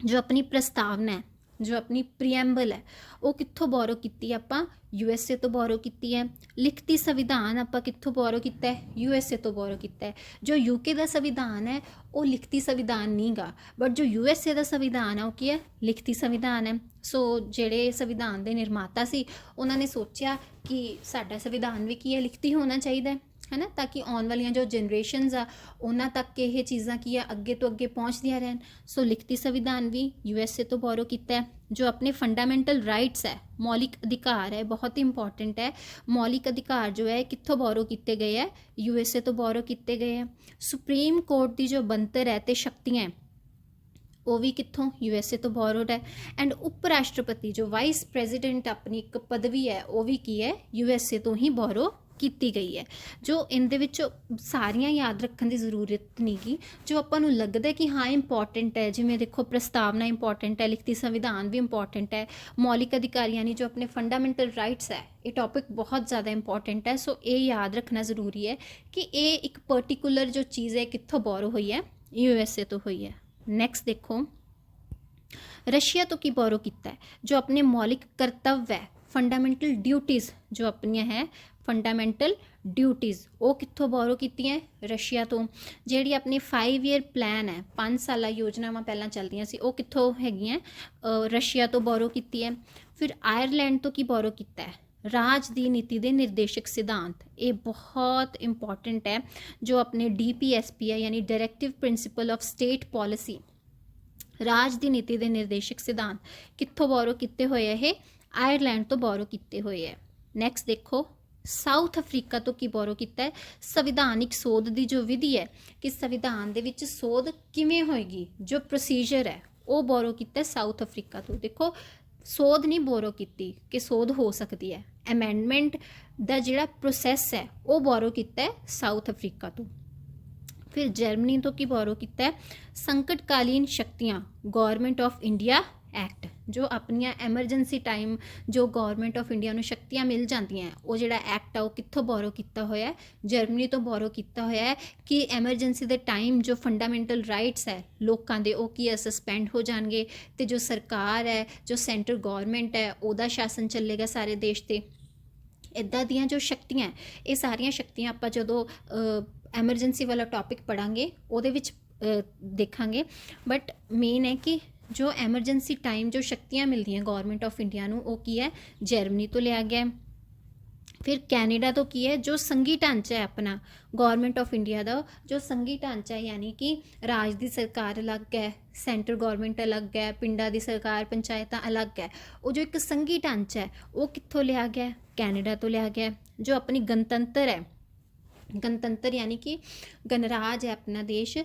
ਜੋ ਆਪਣੀ ਪ੍ਰਸਤਾਵਨਾ ਹੈ, ਜੋ ਆਪਣੀ ਪ੍ਰੀਐਂਬਲ ਹੈ, ਉਹ ਕਿੱਥੋਂ ਬੋਰੋ ਕੀਤੀ ਆਪਾਂ, USA ਤੋਂ ਬੋਰੋ ਕੀਤੀ ਹੈ। ਲਿਖਤੀ ਸੰਵਿਧਾਨ ਆਪਾਂ ਕਿੱਥੋਂ ਬੋਰੋ ਕੀਤਾ ਹੈ, USA ਤੋਂ ਬੋਰੋ ਕੀਤਾ ਹੈ। ਜੋ UK ਦਾ ਸੰਵਿਧਾਨ ਹੈ ਉਹ ਲਿਖਤੀ ਸੰਵਿਧਾਨ ਨਹੀਂ ਗਾ, ਬਟ ਜੋ USA ਦਾ ਸੰਵਿਧਾਨ ਹੈ ਉਹ ਕੀ ਹੈ, ਲਿਖਤੀ ਸੰਵਿਧਾਨ ਹੈ। ਸੋ ਜਿਹੜੇ ਸੰਵਿਧਾਨ ਦੇ ਨਿਰਮਾਤਾ ਸੀ ਉਹਨਾਂ ਨੇ ਸੋਚਿਆ ਕਿ ਸਾਡਾ ਸੰਵਿਧਾਨ ਵੀ ਕੀ ਹੈ, ਲਿਖਤੀ ਹੋਣਾ ਚਾਹੀਦਾ ਹੈ ਨਾ, ਤਾਂ ਕਿ ਆਉਣ ਵਾਲੀਆਂ ਜੋ ਜਨਰੇਸ਼ਨਸ ਆ ਉਹਨਾਂ ਤੱਕ ਇਹ ਚੀਜ਼ਾਂ ਕੀ ਆ, ਅੱਗੇ ਤੋਂ ਅੱਗੇ ਪਹੁੰਚਦੀਆਂ ਰਹਿਣ। ਸੋ ਲਿਖਤੀ ਸੰਵਿਧਾਨ ਵੀ USA ਤੋਂ ਬੋਰੋ ਕੀਤਾ ਹੈ। ਜੋ ਆਪਣੇ ਫੰਡਾਮੈਂਟਲ ਰਾਈਟਸ ਹੈ, ਮੌਲਿਕ ਅਧਿਕਾਰ ਹੈ, ਬਹੁਤ ਇੰਪੋਰਟੈਂਟ ਹੈ। ਮੌਲਿਕ ਅਧਿਕਾਰ ਜੋ ਹੈ ਕਿੱਥੋਂ ਬੋਰੋ ਕੀਤੇ ਗਏ ਹੈ, USA ਤੋਂ ਬੋਰੋ ਕੀਤੇ ਗਏ ਹੈ। ਸੁਪਰੀਮ ਕੋਰਟ ਦੀ ਜੋ ਬਣਤਰ ਹੈ ਤੇ ਸ਼ਕਤੀਆਂ, ਉਹ ਵੀ ਕਿੱਥੋਂ, USA ਤੋਂ ਬੋਰੋਡ ਹੈ। ਐਂਡ ਉਪ ਰਾਸ਼ਟਰਪਤੀ ਜੋ ਵਾਈਸ ਪ੍ਰੈਜ਼ੀਡੈਂਟ ਆਪਣੀ ਇੱਕ ਪਦਵੀ ਹੈ, ਉਹ ਵੀ ਕੀ ਹੈ, USA ਤੋਂ ਹੀ ਬੋਰੋ ਕੀਤੀ ਗਈ ਹੈ। ਜੋ ਇਹਦੇ ਵਿੱਚ ਸਾਰੀਆਂ ਯਾਦ ਰੱਖਣ ਦੀ ਜ਼ਰੂਰਤ ਨਹੀਂ ਗੀ, ਜੋ ਆਪਾਂ ਨੂੰ ਲੱਗਦਾ ਕਿ ਹਾਂ ਇੰਪੋਰਟੈਂਟ ਹੈ, ਜਿਵੇਂ ਦੇਖੋ ਪ੍ਰਸਤਾਵਨਾ ਇੰਪੋਰਟੈਂਟ ਹੈ, ਲਿਖਤੀ ਸੰਵਿਧਾਨ ਵੀ ਇੰਪੋਰਟੈਂਟ ਹੈ, ਮੌਲਿਕ ਅਧਿਕਾਰ ਯਾਨੀ ਜੋ ਆਪਣੇ ਫੰਡਾਮੈਂਟਲ ਰਾਈਟਸ ਹੈ, ਇਹ ਟੌਪਿਕ ਬਹੁਤ ਜ਼ਿਆਦਾ ਇੰਪੋਰਟੈਂਟ ਹੈ। ਸੋ ਇਹ ਯਾਦ ਰੱਖਣਾ ਜ਼ਰੂਰੀ ਹੈ ਕਿ ਇਹ ਇੱਕ ਪਰਟੀਕੂਲਰ ਜੋ ਚੀਜ਼ ਹੈ ਕਿੱਥੋਂ ਬੋਰੋ ਹੋਈ ਹੈ, USA ਤੋਂ ਹੋਈ ਹੈ। ਨੈਕਸਟ ਦੇਖੋ, ਰਸ਼ੀਆ ਤੋਂ ਕੀ ਬੋਰੋ ਕੀਤਾ ਹੈ, ਜੋ ਆਪਣੇ ਮੌਲਿਕ ਕਰਤੱਵ ਹੈ, ਫੰਡਾਮੈਂਟਲ ਡਿਊਟੀਜ਼ ਜੋ ਆਪਣੀਆਂ ਹੈ, ਫੰਡਾਮੈਂਟਲ ਡਿਊਟੀਜ਼, ਉਹ ਕਿੱਥੋਂ ਬੋਰੋ ਕੀਤੀਆਂ, ਰਸ਼ੀਆ ਤੋਂ। ਜਿਹੜੀ ਆਪਣੀ 5 ਈਅਰ ਪਲਾਨ ਹੈ, 5 ਸਾਲਾ ਯੋਜਨਾਵਾਂ ਪਹਿਲਾਂ ਚੱਲਦੀਆਂ ਸੀ, ਉਹ ਕਿੱਥੋਂ ਹੈਗੀਆਂ, ਰਸ਼ੀਆ ਤੋਂ ਬੋਰੋ ਕੀਤੀ ਹੈ। ਫਿਰ ਆਇਰਲੈਂਡ ਤੋਂ ਕੀ ਬੋਰੋ ਕੀਤਾ ਹੈ, ਰਾਜ ਦੀ ਨੀਤੀ ਦੇ ਨਿਰਦੇਸ਼ਕ ਸਿਧਾਂਤ, ਇਹ ਬਹੁਤ ਇੰਪੋਰਟੈਂਟ ਹੈ। ਜੋ ਆਪਣੇ DPSP ਹੈ ਯਾਨੀ directive principle of state policy, ਰਾਜ ਦੀ ਨੀਤੀ ਦੇ ਨਿਰਦੇਸ਼ਕ ਸਿਧਾਂਤ ਕਿੱਥੋਂ ਬੋਰੋ ਕੀਤੇ ਹੋਏ ਹੈ, ਇਹ ਆਇਰਲੈਂਡ ਤੋਂ ਬੋਰੋ ਕੀਤੇ ਹੋਏ ਹੈ। ਨੈਕਸਟ ਦੇਖੋ, ਸਾਊਥ ਅਫਰੀਕਾ ਤੋਂ ਕੀ ਬੋਰੋ ਕੀਤਾ ਹੈ, ਸੰਵਿਧਾਨਿਕ ਸੋਧ ਦੀ ਜੋ ਵਿਧੀ ਹੈ ਕਿ ਸੰਵਿਧਾਨ ਦੇ ਵਿੱਚ ਸੋਧ ਕਿਵੇਂ ਹੋਏਗੀ, ਜੋ ਪ੍ਰੋਸੀਜਰ ਹੈ, ਉਹ ਬੋਰੋ ਕੀਤਾ ਸਾਊਥ ਅਫਰੀਕਾ ਤੋਂ। ਦੇਖੋ ਸੋਧ ਨਹੀਂ ਬੋਰੋ ਕੀਤੀ ਕਿ ਸੋਧ ਹੋ ਸਕਦੀ ਹੈ। ਅਮੈਂਡਮੈਂਟ ਦਾ ਜਿਹੜਾ ਪ੍ਰੋਸੈਸ ਹੈ ਉਹ ਬੋਰੋ ਕੀਤਾ ਹੈ ਸਾਊਥ ਅਫਰੀਕਾ ਤੋਂ। ਫਿਰ ਜਰਮਨੀ ਤੋਂ ਕੀ ਬੋਰੋ ਕੀਤਾ ਹੈ? ਸੰਕਟਕਾਲੀਨ ਸ਼ਕਤੀਆਂ ਗੌਰਮੈਂਟ ਆਫ ਇੰਡੀਆ ਐਕਟ, ਜੋ ਆਪਣੀਆਂ ਐਮਰਜੈਂਸੀ ਟਾਈਮ ਜੋ ਗੌਰਮੈਂਟ ਆਫ ਇੰਡੀਆ ਨੂੰ ਸ਼ਕਤੀਆਂ ਮਿਲ ਜਾਂਦੀਆਂ, ਉਹ ਜਿਹੜਾ ਐਕਟ ਆ ਉਹ ਕਿੱਥੋਂ ਬੋਰੋ ਕੀਤਾ ਹੋਇਆ ਹੈ? ਜਰਮਨੀ ਤੋਂ ਬੋਰੋ ਕੀਤਾ ਹੋਇਆ ਹੈ ਕਿ ਐਮਰਜੈਂਸੀ ਦੇ ਟਾਈਮ ਜੋ ਫੰਡਾਮੈਂਟਲ ਰਾਈਟਸ ਹੈ ਲੋਕਾਂ ਦੇ ਉਹ ਕੀ ਹੈ ਸਸਪੈਂਡ ਹੋ ਜਾਣਗੇ, ਅਤੇ ਜੋ ਸਰਕਾਰ ਹੈ ਜੋ ਸੈਂਟਰ ਗੌਰਮੈਂਟ ਹੈ ਉਹਦਾ ਸ਼ਾਸਨ ਚੱਲੇਗਾ ਸਾਰੇ ਦੇਸ਼ 'ਤੇ। ਇੱਦਾਂ ਦੀਆਂ ਜੋ ਸ਼ਕਤੀਆਂ, ਇਹ ਸਾਰੀਆਂ ਸ਼ਕਤੀਆਂ ਆਪਾਂ ਜਦੋਂ ਐਮਰਜੈਂਸੀ ਵਾਲਾ ਟੌਪਿਕ ਪੜ੍ਹਾਂਗੇ ਉਹਦੇ ਵਿੱਚ ਦੇਖਾਂਗੇ। ਬਟ ਮੇਨ ਹੈ ਕਿ ਜੋ ਐਮਰਜੈਂਸੀ ਟਾਈਮ ਜੋ ਸ਼ਕਤੀਆਂ ਮਿਲਦੀਆਂ ਗੌਰਮੈਂਟ ਆਫ ਇੰਡੀਆ ਨੂੰ, ਉਹ ਕੀ ਹੈ? ਜਰਮਨੀ ਤੋਂ ਲਿਆ ਗਿਆ। ਫਿਰ ਕੈਨੇਡਾ ਤੋਂ ਕੀ ਹੈ? ਜੋ ਸੰਘੀ ਢਾਂਚਾ ਹੈ ਆਪਣਾ ਗੌਰਮੈਂਟ ਆਫ ਇੰਡੀਆ ਦਾ, ਜੋ ਸੰਘੀ ਢਾਂਚਾ ਯਾਨੀ ਕਿ ਰਾਜ ਦੀ ਸਰਕਾਰ ਅਲੱਗ ਹੈ, ਸੈਂਟਰ ਗੌਰਮੈਂਟ ਅਲੱਗ ਹੈ, ਪਿੰਡਾਂ ਦੀ ਸਰਕਾਰ ਪੰਚਾਇਤਾਂ ਅਲੱਗ ਹੈ, ਉਹ ਜੋ ਇੱਕ ਸੰਘੀ ਢਾਂਚਾ ਹੈ ਉਹ ਕਿੱਥੋਂ ਲਿਆ ਗਿਆ? ਕੈਨੇਡਾ ਤੋਂ ਲਿਆ ਗਿਆ। ਜੋ ਆਪਣੀ ਗਣਤੰਤਰ ਹੈ, ਗਣਤੰਤਰ ਯਾਨੀ ਕਿ ਗਣਰਾਜ ਹੈ ਆਪਣਾ ਦੇਸ਼,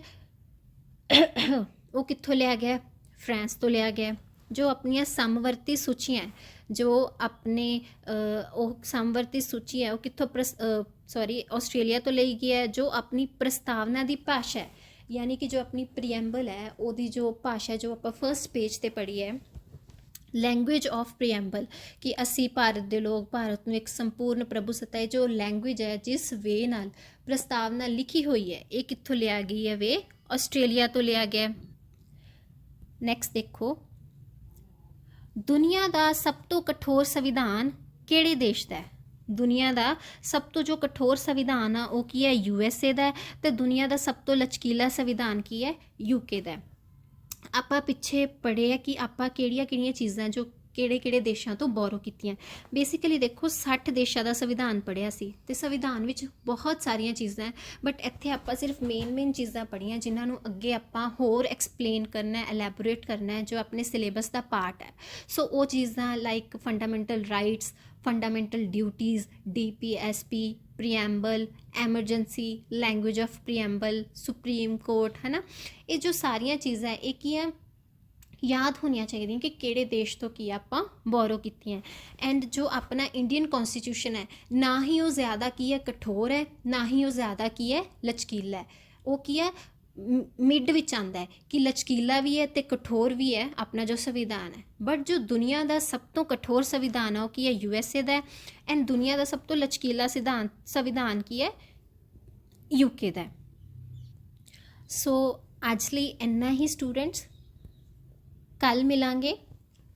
ਉਹ ਕਿੱਥੋਂ ਲਿਆ ਗਿਆ? ਫਰਾਂਸ ਤੋਂ ਲਿਆ ਗਿਆ। ਜੋ ਆਪਣੀਆਂ ਸਮਵਰਤੀ ਸੂਚੀਆਂ, ਜੋ ਆਪਣੇ ਉਹ ਸਮਵਰਤੀ ਸੂਚੀ ਹੈ ਉਹ ਕਿੱਥੋਂ ਆਸਟ੍ਰੇਲੀਆ ਤੋਂ ਲਈ ਗਈ ਹੈ। ਜੋ ਆਪਣੀ ਪ੍ਰਸਤਾਵਨਾ ਦੀ ਭਾਸ਼ਾ ਹੈ ਯਾਨੀ ਕਿ ਜੋ ਆਪਣੀ ਪ੍ਰੀਐਂਬਲ ਹੈ ਉਹਦੀ ਜੋ ਭਾਸ਼ਾ ਜੋ ਆਪਾਂ ਫਸਟ ਪੇਜ 'ਤੇ ਪੜ੍ਹੀ ਹੈ, ਲੈਂਗੁਏਜ ਆਫ ਪ੍ਰੀਐਂਬਲ, ਕਿ ਅਸੀਂ ਭਾਰਤ ਦੇ ਲੋਕ ਭਾਰਤ ਨੂੰ ਇੱਕ ਸੰਪੂਰਨ ਪ੍ਰਭੂ ਸੱਤਾ ਹੈ। ਜੋ ਲੈਂਗੁਏਜ ਹੈ ਜਿਸ ਵੇ ਨਾਲ ਪ੍ਰਸਤਾਵਨਾ ਲਿਖੀ ਹੋਈ ਹੈ ਇਹ ਕਿੱਥੋਂ ਲਿਆ ਗਈ ਹੈ? ਵੇ ਆਸਟ੍ਰੇਲੀਆ ਤੋਂ ਲਿਆ ਗਿਆ। ਨੈਕਸਟ ਦੇਖੋ, ਦੁਨੀਆ ਦਾ ਸਭ ਤੋਂ ਕਠੋਰ ਸੰਵਿਧਾਨ ਕਿਹੜੇ ਦੇਸ਼ ਦਾ ਹੈ? ਦੁਨੀਆ ਦਾ ਸਭ ਤੋਂ ਜੋ ਕਠੋਰ ਸੰਵਿਧਾਨ ਆ ਉਹ ਕੀ ਹੈ? USA ਦਾ ਹੈ। ਅਤੇ ਦੁਨੀਆ ਦਾ ਸਭ ਤੋਂ ਲਚਕੀਲਾ ਸੰਵਿਧਾਨ ਕੀ ਹੈ? UK ਦਾ। ਆਪਾਂ ਪਿੱਛੇ ਪੜ੍ਹੇ ਆ ਕਿ ਆਪਾਂ ਕਿਹੜੀਆਂ ਚੀਜ਼ਾਂ ਜੋ ਕਿਹੜੇ ਦੇਸ਼ਾਂ ਤੋਂ ਬੋਰੋ ਕੀਤੀਆਂ। ਬੇਸਿਕਲੀ ਦੇਖੋ 60 ਦੇਸ਼ਾਂ ਦਾ ਸੰਵਿਧਾਨ ਪੜ੍ਹਿਆ ਸੀ ਅਤੇ ਸੰਵਿਧਾਨ ਵਿੱਚ ਬਹੁਤ ਸਾਰੀਆਂ ਚੀਜ਼ਾਂ ਹੈ, ਬਟ ਇੱਥੇ ਆਪਾਂ ਸਿਰਫ ਮੇਨ ਚੀਜ਼ਾਂ ਪੜ੍ਹੀਆਂ ਜਿਨ੍ਹਾਂ ਨੂੰ ਅੱਗੇ ਆਪਾਂ ਹੋਰ ਐਕਸਪਲੇਨ ਕਰਨਾ, ਐਲੈਬੋਰੇਟ ਕਰਨਾ ਹੈ, ਜੋ ਆਪਣੇ ਸਿਲੇਬਸ ਦਾ ਪਾਰਟ ਹੈ। ਸੋ ਉਹ ਚੀਜ਼ਾਂ like fundamental rights, fundamental duties, DPSP, preamble, emergency, language of preamble, supreme court, ਹੈ ਨਾ। ਇਹ ਜੋ ਸਾਰੀਆਂ ਚੀਜ਼ਾਂ ਇਹ ਕੀ ਹੈ ਯਾਦ ਹੋਣੀਆਂ ਚਾਹੀਦੀਆਂ ਕਿ ਕਿਹੜੇ ਦੇਸ਼ ਤੋਂ ਕੀ ਆਪਾਂ ਬੋਰੋ ਕੀਤੀਆਂ। ਐਂਡ ਜੋ ਆਪਣਾ ਇੰਡੀਅਨ ਕੌਨਸਟੀਟਿਊਸ਼ਨ ਹੈ ਨਾ ਹੀ ਉਹ ਜ਼ਿਆਦਾ ਕੀ ਹੈ ਕਠੋਰ ਹੈ, ਨਾ ਹੀ ਉਹ ਜ਼ਿਆਦਾ ਕੀ ਹੈ ਲਚਕੀਲਾ ਹੈ। ਉਹ ਕੀ ਹੈ ਮਿਡ ਵਿੱਚ ਆਉਂਦਾ ਹੈ ਕਿ ਲਚਕੀਲਾ ਵੀ ਹੈ ਅਤੇ ਕਠੋਰ ਵੀ ਹੈ ਆਪਣਾ ਜੋ ਸੰਵਿਧਾਨ ਹੈ। ਬਟ ਜੋ ਦੁਨੀਆ ਦਾ ਸਭ ਤੋਂ ਕਠੋਰ ਸੰਵਿਧਾਨ ਹੈ ਉਹ ਕੀ ਹੈ? USA ਦਾ ਹੈ। ਐਂਡ ਦੁਨੀਆ ਦਾ ਸਭ ਤੋਂ ਲਚਕੀਲਾ ਸੰਵਿਧਾਨ ਕੀ ਹੈ? UK ਦਾ। ਸੋ ਅੱਜ ਲਈ ਇੰਨਾ ਹੀ ਸਟੂਡੈਂਟਸ, ਕੱਲ੍ਹ ਮਿਲਾਂਗੇ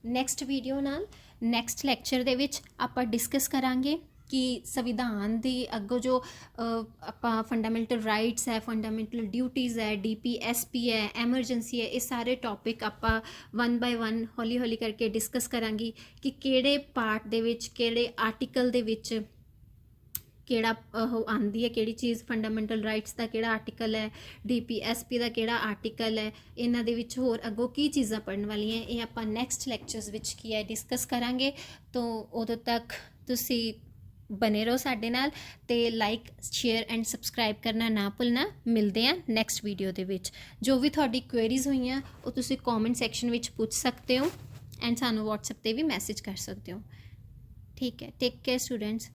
ਨੈਕਸਟ ਵੀਡੀਓ ਨਾਲ। ਨੈਕਸਟ ਲੈਕਚਰ ਦੇ ਵਿੱਚ ਆਪਾਂ ਡਿਸਕਸ ਕਰਾਂਗੇ ਕਿ ਸੰਵਿਧਾਨ ਦੀ ਅੱਗੋਂ ਜੋ ਆਪਾਂ ਫੰਡਾਮੈਂਟਲ ਰਾਈਟਸ ਹੈ, ਫੰਡਾਮੈਂਟਲ ਡਿਊਟੀਜ਼ ਹੈ, DPSP ਹੈ, ਐਮਰਜੈਂਸੀ ਹੈ, ਇਹ ਸਾਰੇ ਟੌਪਿਕ ਆਪਾਂ 1 by 1 ਹੌਲੀ ਕਰਕੇ ਡਿਸਕਸ ਕਰਾਂਗੀ ਕਿ ਕਿਹੜੇ ਪਾਰਟ ਦੇ ਵਿੱਚ, ਕਿਹੜੇ ਆਰਟੀਕਲ ਦੇ ਵਿੱਚ ਕਿਹੜਾ ਉਹ ਆਉਂਦੀ ਹੈ, ਕਿਹੜੀ ਚੀਜ਼ ਫੰਡਾਮੈਂਟਲ ਰਾਈਟਸ ਦਾ ਕਿਹੜਾ ਆਰਟੀਕਲ ਹੈ, DPSP ਦਾ ਕਿਹੜਾ ਆਰਟੀਕਲ ਹੈ, ਇਹਨਾਂ ਦੇ ਵਿੱਚ ਹੋਰ ਅੱਗੋਂ ਕੀ ਚੀਜ਼ਾਂ ਪੜ੍ਹਨ ਵਾਲੀਆਂ ਇਹ ਆਪਾਂ ਨੈਕਸਟ ਲੈਕਚਰਸ ਵਿੱਚ ਕੀ ਹੈ ਡਿਸਕਸ ਕਰਾਂਗੇ। ਤਾਂ ਉਦੋਂ ਤੱਕ ਤੁਸੀਂ ਬਨੇ ਰਹੋ ਸਾਡੇ ਨਾਲ ਅਤੇ ਲਾਈਕ, ਸ਼ੇਅਰ ਐਂਡ ਸਬਸਕ੍ਰਾਈਬ ਕਰਨਾ ਨਾ ਭੁੱਲਣਾ। ਮਿਲਦੇ ਹਾਂ ਨੈਕਸਟ ਵੀਡੀਓ ਦੇ ਵਿੱਚ। ਜੋ ਵੀ ਤੁਹਾਡੀ ਕੁਐਰੀਜ਼ ਹੋਈਆਂ ਉਹ ਤੁਸੀਂ ਕੌਮੈਂਟ ਸੈਕਸ਼ਨ ਵਿੱਚ ਪੁੱਛ ਸਕਦੇ ਹੋ ਐਂਡ ਸਾਨੂੰ WhatsApp 'ਤੇ ਵੀ ਮੈਸੇਜ ਕਰ ਸਕਦੇ ਹੋ। ਠੀਕ ਹੈ, ਟੇਕ ਕੇਅਰ ਸਟੂਡੈਂਟਸ।